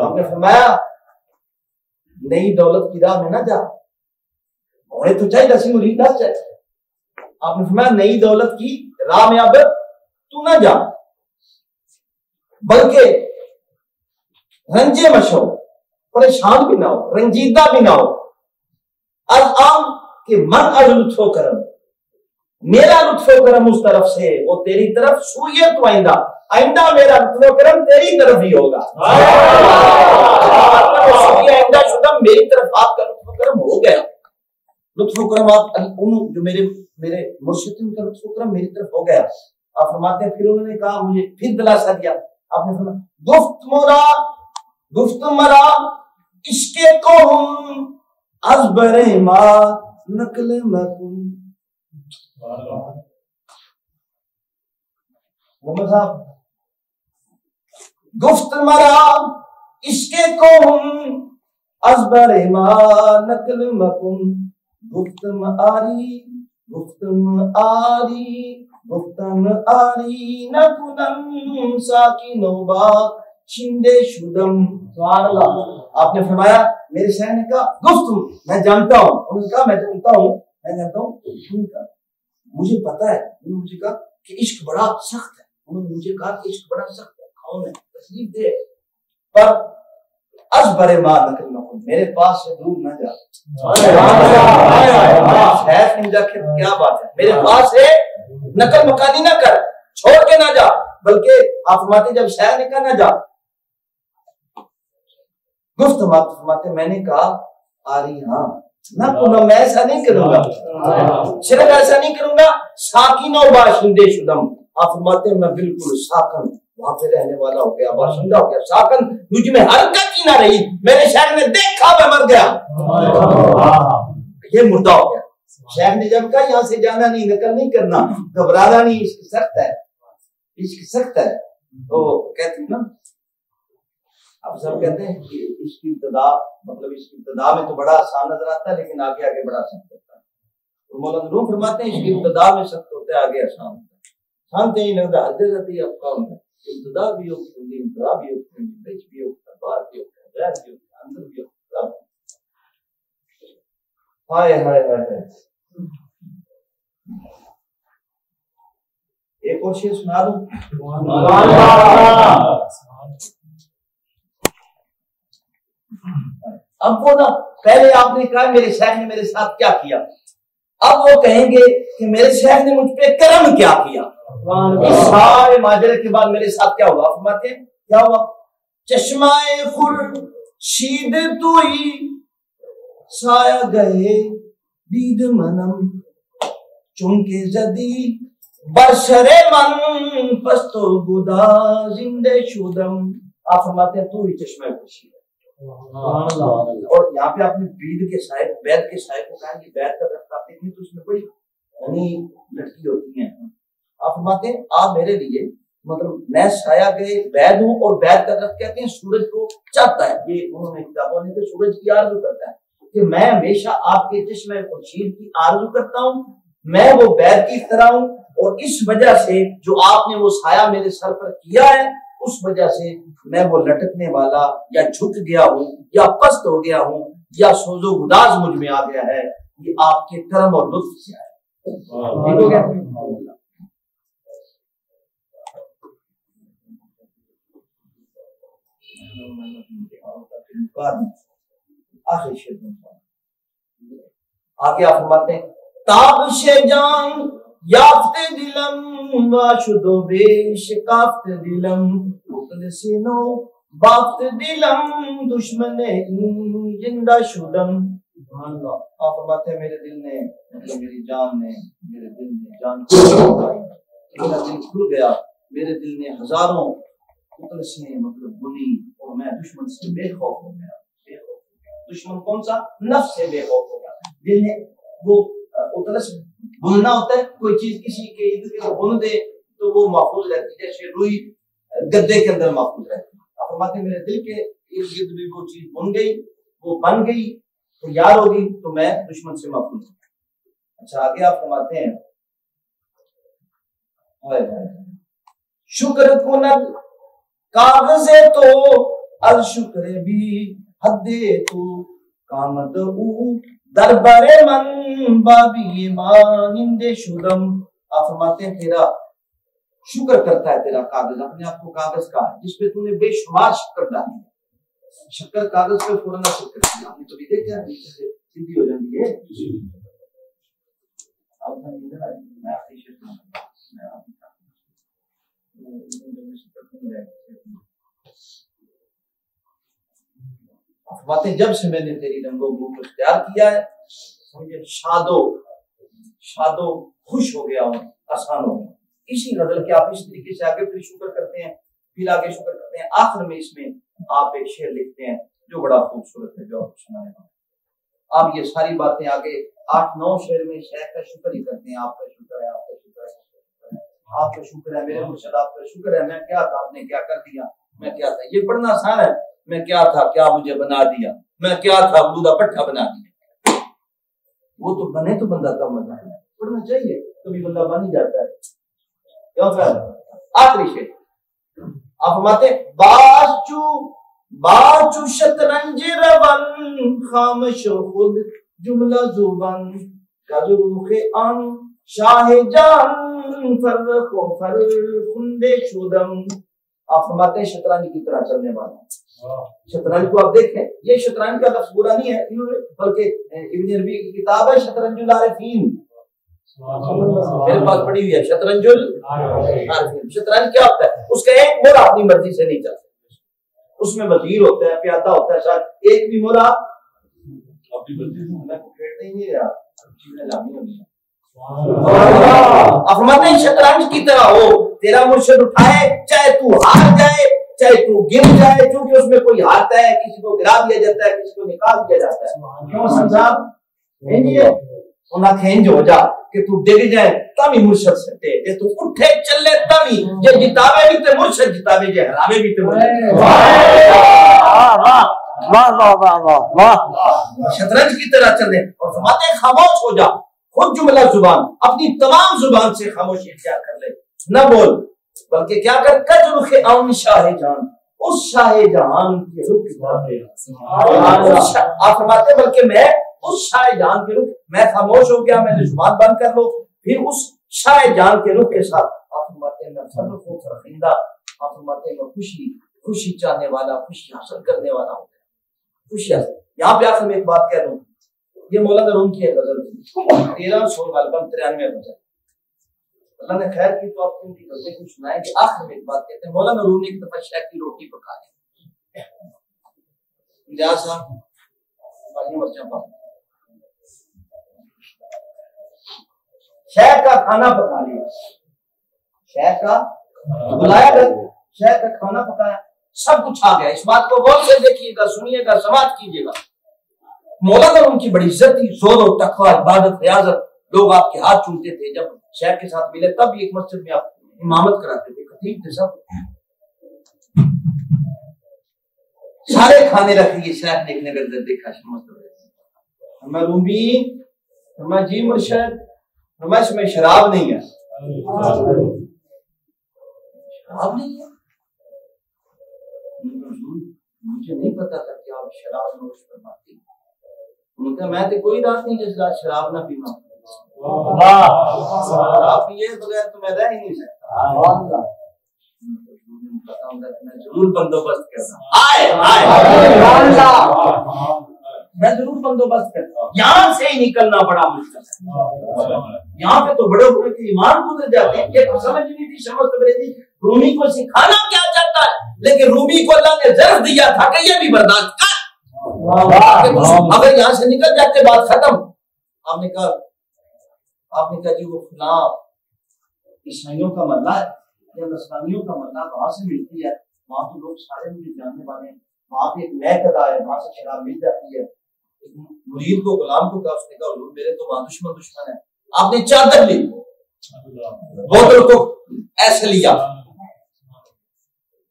[SPEAKER 1] آپ نے فرمایا نئی دولت کی راہ میں نہ جا، ہونے تو چاہیے دسی مرید نہ چاہیے۔ آپ نے فرمایا نئی دولت کی راہ میں اب تو نہ جا، بلکہ رنجے مشو، پریشان بھی نہ ہو، رنجیدہ بھی نہ ہو، از عام کہ من از لطف و کرم، میرا لطف و کرم اس طرف سے وہ تیری طرف، سوئے تو آئندہ، آئندہ میرا لطف و کرم تیری طرف ہی ہوگا، آئندہ شدہ میری طرف آپ کا لطف و کرم ہو گیا۔ لطف و کرم آپ جو میرے مرشد ان کا لطف و کرم میری طرف ہو گیا۔ آپ فرماتے ہیں پھر انہوں نے کہا مجھے پھر دلاسا دیا، آپ نے فرمایا گفت مرا عشق کو ہم از برے ما نقل مکن۔ محمد صاحب گفت مرا عشق کو ہم از برے ما نقل مکن، گفتم آری گفتم آری نکنم ساکن و با شندے شدم۔ سبحان اللہ۔ آپ نے فرمایا میرے شہر نے کہا گفت میں جانتا ہوں، انہوں نے کہا میں جانتا ہوں مجھے پتا ہے، انہوں نے مجھے کہا کہ عشق بڑا سخت ہے، انہوں نے مجھے کہا کہ عشق بڑا سخت ہے، کون ہے تسلیف دے، پر از برے ما نقل مکن، میرے پاس سے دور نہ جا۔ شیخ نے مجھے کیا بات ہے، میرے پاس سے نقل مکانی نہ کر، چھوڑ کے نہ جا، بلکہ آپ فرماتے جب شیخ نے کہا نہ جا، گفت فرماتے میں نے کہا آری ہاں نہ کنم، میں ایسا نہیں کروں گا، صرف ایسا نہیں کروں گا، ساکین و باشندے شدم۔ آپ فرماتے ہیں میں بالکل ساکن وہاں پہ رہنے والا ہو گیا، باشندہ ہو گیا، ساکن مجھ میں حرکت ہی نہ رہی، میرے شیخ نے دیکھا میں مر گیا، یہ مردہ ہو گیا۔ شیخ نے جب کہا یہاں سے جانا نہیں، نقل نہیں کرنا، گھبرانا نہیں، عشق سخت ہے، عشق سخت ہے، تو کہتے ہیں نا اب سب کہتے ہیں کہ اس کی ابتدا مطلب اس کی ابتدا میں تو بڑا آسان نظر آتا ہے لیکن آگے آگے بڑا سخت ہوتا ہے۔ تو مولانا روم فرماتے ہیں اس کی ابتدا میں سخت ہوتا ہے، آگے آسان ہوتا ہے، آسان تو نہیں لگتا، ہر جگہ تو یہ افکار ہے، ابتدا بھی ہو، انتہا بھی ہو، بیچ بھی ہو، بار بھی ہو، غیر بھی ہو، اندر بھی ہو، ہائے ہائے ہائے۔ ایک اور شعر سنا دوں؟ اب وہ نا پہلے آپ نے کہا میرے شیخ نے میرے ساتھ کیا کیا، اب وہ کہیں گے کہ میرے شیخ نے مجھ پہ کرم کیا کیا۔ اس سارے ماجرے کے بعد میرے ساتھ کیا ہوا؟ فرماتے ہیں کیا ہوا؟ چشمہ خورشید توئی سایہ گئے دید منم چونکہ زدی برسر من پستو گدا زندے شدم۔ آپ فرماتے ہیں تو ہی چشمہ خورشید ہے۔ اور یہاں پہ آپ نے بید کے سائے بیت کے سائے کو کہا کہ بیت کا درخت آپ دیکھیں تو اس میں بڑی غنی لٹکی ہوتی ہیں۔ آپ فرماتے ہیں آپ میرے لیے مطلب میں سایہ گئے بیت ہوں، اور بیت کا درخت کہتے ہیں سورج کو چاہتا ہے، یہ انہوں نے کتابوں نے کہ سورج کی آرزو کرتا ہے کہ میں ہمیشہ آپ کے چشمہ خورشید کی آرزو کرتا ہوں، میں وہ بیت کی طرح ہوں، اور اس وجہ سے جو آپ نے وہ سایہ میرے سر پر کیا ہے اس وجہ سے میں وہ لٹکنے والا یا جھک گیا ہوں یا پست ہو گیا ہوں یا سوز و گداز مجھ میں آ گیا ہے، یہ آپ کے کرم اور لطف سے ہے۔ ٹھیک ہو گیا؟ آخری شعر آگے آپ فرماتے ہیں تابش جان یافت دلم واشد و بیش کافت دلم مخلصینو بافت دلم دشمن زندہ شدم۔ آپ فرماتے ہیں میرے دل نے، میری جان نے، میرے دل نے جان کو میرا دل کھل گیا، میرے دل نے ہزاروں مخلص نے مطلب بنی اور میں دشمن سے بے خوف ہو گیا۔ دشمن کون سا؟ نفس سے بے خوف ہو گیا۔ دل نے وہ اتلس بننا ہوتا ہے، کوئی چیز کسی کے ارد گرد بن دے تو وہ محفوظ رہتی ہے، جیسے روئی گدے کے اندر محفوظ رہتی ہے۔ آپ فرماتے ہیں میرے دل کے ارد گرد بھی وہ چیز بن گئی، وہ بن گئی، تیار ہوگی تو میں دشمن سے محفوظ ہوں۔ اچھا آگے آپ فرماتے ہیں شکر کند کاغذ تو از شکر بھی حد تو کامد او در بر من بابی مانند شدم۔ آپ فرماتے ہیں تیرا شکر کرتا ہے تیرا کاغذ، اپنے آپ کو کاغذ کا جس پہ تو نے بے شمار شکر ڈالی، شکر کاغذ پہ فوراً اثر کرتی ہے۔ آپ نے کبھی دیکھا ہے نیچے سے سیدھی ہو جاتی ہے؟ باتیں جب سے میں نے تیری رنگ و بو کو اختیار کیا ہے مجھے شاد و خوش ہو گیا ہوں، آسان ہو گیا۔ اسی غزل کے آپ اس طریقے سے آگے پھر شکر کرتے ہیں، پھر آگے شکر کرتے ہیں، آخر میں اس میں آپ ایک شعر لکھتے ہیں جو بڑا خوبصورت ہے، جو آپ سنانے والے۔ آپ یہ ساری باتیں آگے 8-9 شعر میں شیخ کا شکر ہی کرتے ہیں، آپ کا شکر ہے، آپ کا شکر ہے، آپ کا شکر ہے میرے مرشد، آپ کا شکر ہے، میں کیا تھا، آپ نے کیا کر دیا، میں کیا تھا۔ یہ پڑھنا آسان ہے، میں کیا تھا کیا مجھے بنا دیا، میں کیا تھا بودا پٹھا بنا دیا۔ وہ تو بنے تو بندہ کم مزہ ہے، پڑھنا چاہیے، کبھی بندہ بن ہی جاتا ہے۔ کیوں پھر آخری شعر آپ فرماتے باچو شطرنج رون خامش خود جملہ زبان کجروخ آن شاہ جان فرخ و فرخند شدم۔ آپ فرماتے ہیں شطرنج کی طرح چلنے والا۔ شطرنج کو آپ دیکھیں، یہ شطرنج کا لفظ برا نہیں ہے بلکہ ابن عربی کی کتاب ہے شطرنج العارفین، میرے پاس پڑی ہوئی ہے شطرنج العارفین۔ شطرنج کیا ہوتا ہے؟ اس کا ایک مورا اپنی مرضی سے نہیں چلتا، اس میں وزیر ہوتا ہے، پیادہ ہوتا ہے، شاید ایک بھی مورا اپنی مرضی سے میں کو کھیلتے ہی نہیں رہا، چیزیں لانی ہوتی ہیں۔ فرماتے ہیں شطرنج کی طرح ہو، تیرا مرشد اٹھائے چاہے تو ہار جائے چاہے تو گر جائے، کیونکہ اس میں کوئی ہارتا ہے، کسی کو گرا دیا جاتا ہے، کسی کو نکال دیا جاتا ہے۔ کیوں صاحب کھینج ہو جا کہ تو ڈگ جائے تبھی مرشد سٹے، کہ تو اٹھے چلے تبھی یہ جتاوے بھی تے مرشد جتاوے، یہ ہراوے بھی تے مرشد۔ شطرنج کی طرح چلے اور فرماتے ہیں خاموش ہو جا، خود جملہ زبان، اپنی تمام زبان سے خاموشی اختیار کر لے، نہ بول، بلکہ کیا کر کج رخ آن شاہ جان، اس شاہ جہان کے رخ، آپ فرماتے ہیں بلکہ میں اس شاہ جہان کے رخ، میں خاموش ہو گیا، میں نے زبان بند کر لو، پھر اس شاہ جہان کے رخ کے ساتھ آپ فرماتے ہیں میں فرخ و فرخندہ، آپ فرماتے ہیں میں خوشی چاہنے والا، خوشی حاصل کرنے والا ہوں، خوشی حاصل۔ یہاں پہ آخر میں ایک بات کہہ دوں، یہ مولانا روم کی ہے غزل، 1300 غالباً 93 غزل، اللہ نے خیر کی تو آپ کو ان کی غزلیں کچھ سنائیں گے۔ آخر میں ایک بات کہتے ہیں، مولانا روم نے ایک دفعہ شیخ کی روٹی پکا دی، امتیاز صاحب مرچا پا شیخ کا کھانا پکا لیا، شیخ کا بلایا گیا، شیخ کا کھانا پکایا، سب کچھ آ گیا۔ اس بات کو غور سے دیکھیے گا، سنیے گا، سماعت کیجیے گا۔ مولانا ان کی بڑی عزت تھی، زور و تقوی، عبادت، ریاضت، لوگ آپ کے ہاتھ چومتے تھے، جب شیخ کے ساتھ ملے تب ایک مسجد میں آپ امامت کراتے تھے، خطیب تھے سب، سارے کھانے رکھ لیے، شیخ نے ایک نظر دیکھا، میں رومی میں جی مرشد اس میں شراب نہیں ہے، شراب نہیں ہے، مجھے نہیں پتا تھا کہ آپ شراب نوش فرماتی ہیں. انہوں نے کہا میں تو کوئی رات نہیں جس رات شراب نہ پینا. شراب پیے بغیر تو میں رہ ہی نہیں سکتا. میں ضرور بندوبست کرتا ہوں. میں ضرور بندوبست کرتا ہوں. یہاں سے ہی نکلنا بڑا مشکل ہے. یہاں پہ تو بڑے بڑے کے ایمان گزر جاتے ہیں. یہ سمجھ نہیں تھی شمس تبریزی رومی کو سکھانا کیا چاہتا ہے, لیکن رومی کو اللہ نے ضرب دیا تھا کہ یہ بھی برداشت کر. اگر یہاں سے نکل جاتے بات ختم. آپ نے کہا جی وہ فلاں عیسائیوں کا محلہ ہے یا نصرانیوں کا محلہ وہاں سے ملتی ہے, وہاں تو لوگ سارے مجھے جاننے والے ہیں, وہاں پہ ایک محک ادا ہے, وہاں سے شراب مل جاتی ہے. مرید کو غلام کو کہا, اس نے کہا حضور میرے تو وہاں دشمن ہے. آپ نے چادر لی, بوتل کو ایسے لیا,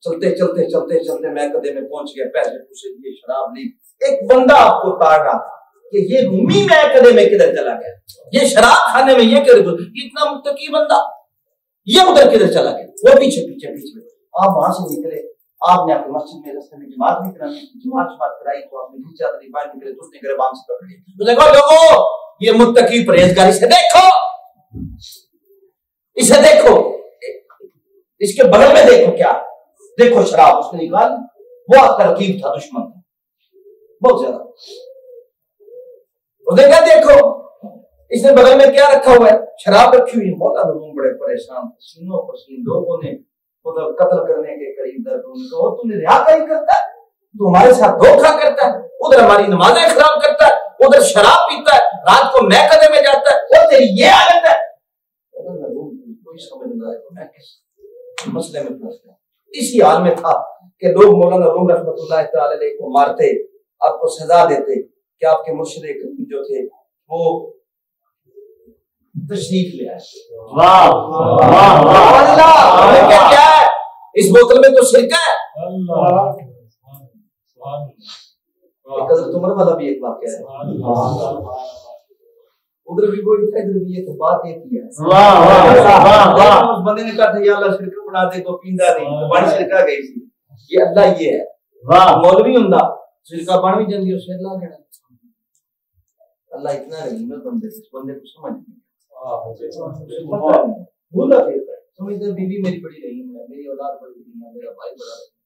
[SPEAKER 1] چلتے چلتے چلتے چلتے میں کدے میں پہنچ گیا, پیسے پوچھے دیے, شراب لی. ایک بندہ آپ کو تاڑ رہا تھا کہ یہ رومی میں کدے میں کدھر چلا گیا, یہ شراب کھانے میں یہ اتنا متقی بندہ یہ ادھر کدھر چلا گیا. وہ پیچھے پیچھے پیچھے آپ وہاں سے نکلے, آپ نے اپنی مسجد میں رستے میں جماعت بھی کرانی, جماعت کرائی تو آپ نے نیچے چادر باہر نکلے تو اس نے گریبان سے پکڑ لیا. تو دیکھو لوگوں یہ متقی پرہیزگار, اسے دیکھو, اسے دیکھو, اس کے بغل میں دیکھو کیا دیکھو شراب. اس نے نکال, وہ ترکیب تھا دشمن کا بہت زیادہ. اس نے کہا دیکھو اس نے بغل میں کیا رکھا ہوا ہے, شراب رکھی ہوئی. مولا لوگ بڑے پریشان, پسینوں پسین لوگوں نے قتل کرنے کے قریب درد. تو نے ریاکاری کرتا ہے, تو ہمارے ساتھ دھوکہ کرتا ہے, ادھر ہماری نمازیں خراب کرتا ہے, ادھر شراب پیتا ہے, رات کو محکمے میں جاتا ہے, اور تیری یہ حالت ہے. کوئی سمجھ نہیں آیا تو میں کس مسئلے میں پھنس گیا. اسی حال میں تھا کہ لوگ مولانا روم رحمۃ اللہ تعالی علیہ کو مارتے, آپ کو سزا دیتے کہ آپ کے مرشد جو تھے وہ تشریف لے آئے. کیا ہے اس بوتل میں تو سرکہ ہے. حضرت عمر والا بھی ایک واقعہ ہے, ادھر بھی وہی تھا ادھر بھی یہ تھا, بات ایک ہی ہے. بندے نے کہا تھا یا اللہ شرکہ بنا دے تو پیندا نہیں, تو بڑی شرکہ گئی تھی. یہ اللہ یہ ہے, مولوی ہوں شرکہ بن بھی جاندی اس سے اللہ کہنا. اللہ اتنا رحیم ہے بندے سے, بندے کو سمجھ نہیں بھولا پھر سمجھتے بیوی میری بڑی رحیم ہے, میری اولاد بڑی رحیم ہے, میرا بھائی بڑا رحیم ہے.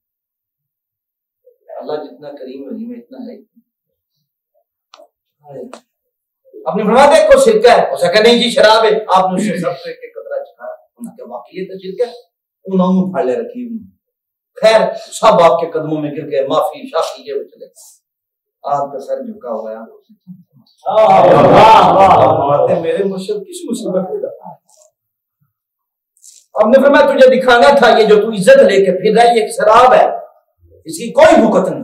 [SPEAKER 1] اللہ جتنا کریم رحیم ہے اتنا ہے. آپ نے فرمایا دیکھو شرکہ ہے. اس نے کہا نہیں جی شراب ہے. آپ نے اسے سب سے ایک قطرہ چکھایا, انہوں نے کہا واقعی یہ تو شرکہ ہے. انہوں نے پھاڑ لے رکھی. خیر سب آپ کے قدموں میں گر گئے, معافی شافی یہ وہ چلے. آپ کا سر جھکا ہوا ہے, میرے مرشد کس مصیبت میں رہا. آپ نے فرمایا تجھے دکھانا تھا یہ جو تو عزت لے کے پھر رہا, یہ ایک شراب ہے, اس کی کوئی بھوکت نہیں.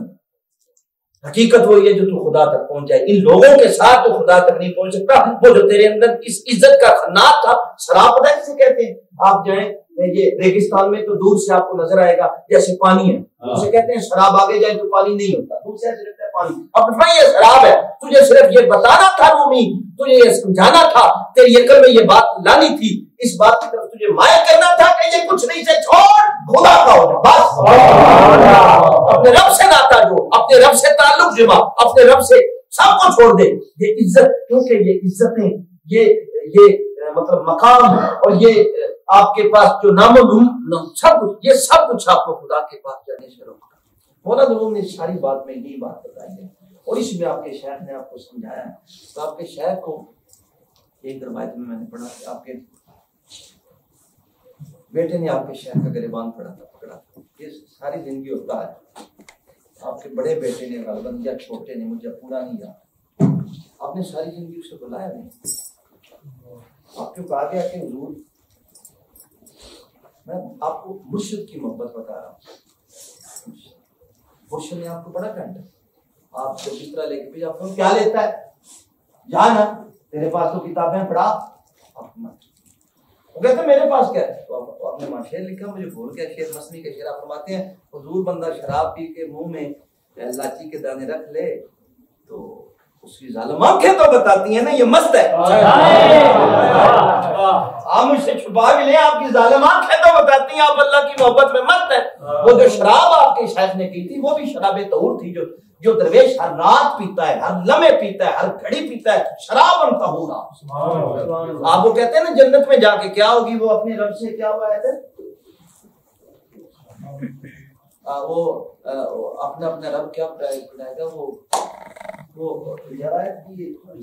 [SPEAKER 1] حقیقت وہ یہ جو تو خدا تک پہنچ جائے. ان لوگوں کے ساتھ تو خدا تک نہیں پہنچ سکتا. وہ جو تیرے اندر اس عزت کا خنات تھا, شراب پتہ کسے کہتے ہیں. آپ جائیں یہ ریگستان میں تو دور سے آپ کو نظر آئے گا جیسے پانی ہے, اسے کہتے ہیں شراب. آگے جائیں تو پانی نہیں ہوتا, دور سے ایسے لگتا ہے پانی. اب یہ شراب ہے, تجھے صرف یہ بتانا تھا رومی, تجھے یہ سمجھانا تھا, تیری عقل میں یہ بات لانی تھی, اس بات کی طرف تجھے مائل کرنا تھا کہ یہ کچھ نہیں سے چھوڑ خدا کا ہو جا بس. اپنے رب سے ناتا جو, اپنے رب سے تعلق جما, اپنے رب سے سب کو چھوڑ دے. یہ عزت, کیونکہ یہ عزتیں, یہ مطلب مقام اور یہ آپ کے پاس جو نام و سب کچھ, یہ سب کچھ آپ کو خدا کے پاس جانے سے روکتا. مولانا روم نے ساری بات میں یہی بات بتائی ہے, اور اس میں آپ کے شیخ نے آپ کو سمجھایا ہے. تو آپ کے شیخ کو ایک روایت میں نے پڑھا کہ آپ کے بیٹے نے آپ کے شیخ کا گریبان پکڑا تھا. یہ ساری زندگی ہوتا ہے. آپ کے بڑے بیٹے نے غالباً یا چھوٹے نے, مجھے پورا نہیں یاد, آپ نے ساری زندگی اسے بلایا نہیں. آپ کو کہا گیا کہ حضور میں آپ کو مرشد کی محبت بتا رہا ہوں. مرشد نے آپ کو بڑا کانٹا, آپ کو جس طرح لے کے بھی آپ کو کیا لیتا ہے, جا نا تیرے پاس تو کتابیں پڑھا. وہ کہتے میرے پاس کیا ہے. تو آپ نے وہاں شعر لکھا, مجھے بھول گیا شعر, مسنی کے شعر. آپ فرماتے ہیں حضور بندہ شراب پی کے منہ میں لاچی کے دانے رکھ لے تو اس کی ظالم آنکھیں تو بتاتی ہیں نا یہ مست ہے. آپ مجھ سے چھپا بھی لیں, آپ کی ظالم آنکھیں تو بتاتی ہیں آپ اللہ کی محبت میں مست ہے. وہ جو شراب آپ کے شیخ نے کی تھی وہ بھی شراب طہور تھی, جو درویش ہر رات پیتا ہے, ہر لمحے پیتا ہے, ہر گھڑی پیتا ہے, شراب طہورا. آپ وہ کہتے ہیں نا جنت میں جا کے کیا ہوگی, وہ اپنے رب سے کیا ہوا ہے, وہ اپنا اپنا رب کیا بنائے گا, وہ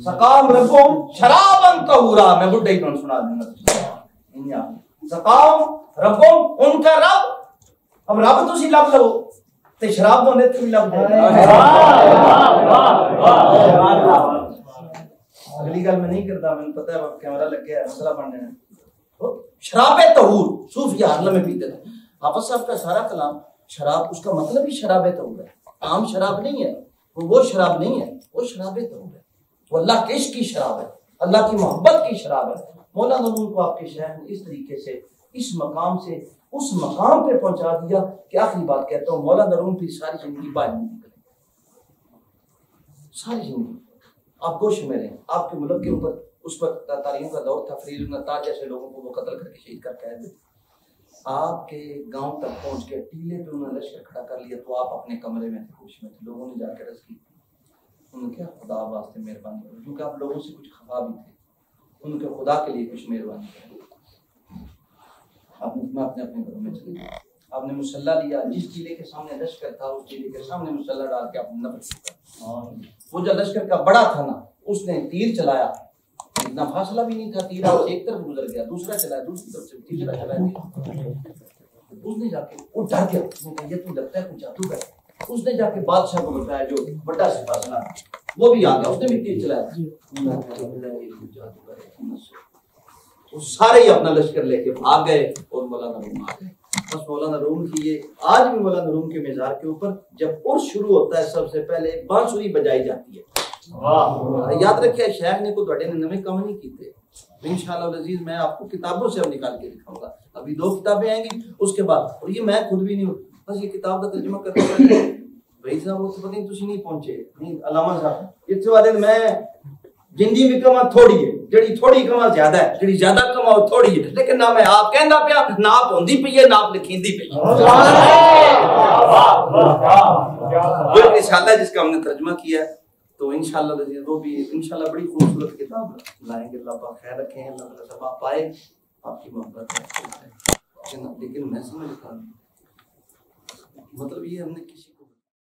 [SPEAKER 1] سقام ربهم شرابا طہورا. میں بڈھے ہی سنا دوں گا. سقام ربهم ان کا رب, اب رب تسی لب لو تے شراب تو نیت بھی لب جائے. اگلی گل میں نہیں کرتا, میں پتہ ہے کیمرہ لگ گیا ہے, مسئلہ بن رہا ہے. شراب طہور صوفی حالت میں پیتے تھے. حافظ صاحب کا سارا کلام شراب, اس کا مطلب ہی شراب طہور ہے, عام شراب نہیں ہے, وہ شراب نہیں ہے, وہ شراب طہور ہے, وہ اللہ کے عشق کی شراب ہے, اللہ کی محبت کی شراب ہے. مولانا روم کو آپ کے شیخ نے اس طریقے سے اس مقام سے اس مقام پہ پہنچا دیا کہ آخری بات کہتا ہوں, مولانا روم کی ساری زندگی باہر نہیں نکلے, ساری زندگی آپ گوش میں رہیں. آپ کے ملک کے اوپر اس وقت تاریخوں کا دور تھا, فریل النتاج جیسے لوگوں کو وہ قتل کر کے شہید کر کے آئے. آپ کے گاؤں تک پہنچ کے ٹیلے پہ انہوں نے لشکر کھڑا کر لیا, تو آپ اپنے کمرے میں تھے, خوش میں تھے. لوگوں نے جا کے رس کی, انہوں نے کیا خدا واسطے مہربانی کرو, کیونکہ آپ لوگوں سے کچھ خفا بھی تھے, ان کے خدا کے لیے کچھ مہربانی کرو. آپ اپنے گھروں میں چلے گئے, آپ نے مسلح لیا, جس ٹیلے کے سامنے لشکر تھا اس ٹیلے کے سامنے مسلح ڈال کے آپ نے نفر کیا. وہ جو لشکر کا بڑا تھا نا, اس نے تیر چلایا, اتنا فاصلہ بھی نہیں تھا, تیر آپ سے ایک طرف گزر گیا, دوسرا چلایا, دوسری طرف سے تیسرا چلایا. اس نے جا کے وہ ڈر گیا, اس نے کہا یہ تو لگتا ہے کچھ جادو ہے. اس نے جا کے بادشاہ کو بتایا جو بڑا سپاہ سالار, وہ بھی آ گیا, اس نے بھی تیر چلایا. وہ سارے ہی اپنا لشکر لے کے بھاگ گئے اور مولانا روم آ گئے. بس مولانا روم کی یہ آج بھی مولانا روم کے مزار کے اوپر جب عرس شروع ہوتا ہے سب سے پہلے بانسری بجائی جاتی ہے. یاد رکھیے شیخ نے کوئی نے نئے کام نہیں کیتے. انشاءاللہ العزیز میں آپ کو کتابوں سے اب نکال کے دکھاؤں گا. ابھی 2 کتابیں آئیں گی اس کے بعد, اور یہ میں خود بھی نہیں ہوں, بس یہ کتاب کا ترجمہ کرتے ہیں. بھائی صاحب وہ پتہ نہیں تسی نہیں پہنچے, نہیں علامہ صاحب اس والے میں جنجی بھی کما تھوڑی ہے, جڑی تھوڑی کما زیادہ ہے, جڑی زیادہ کما تھوڑی ہے, لیکن نہ میں آپ کہندا پیا, نہ آپ ہوندی پئی ہے, نہ آپ لکھیندی پئی ہے. وہ رسالہ جس کا ہم نے ترجمہ کیا ہے, تو انشاءاللہ وہ بھی انشاءاللہ بڑی خوبصورت کتاب لائیں گے. اللہ پاک خیر رکھیں, اللہ تعالیٰ سب آپ پائے, آپ کی محبت ہے. لیکن میں سمجھتا ہوں مطلب یہ ہم نے کسی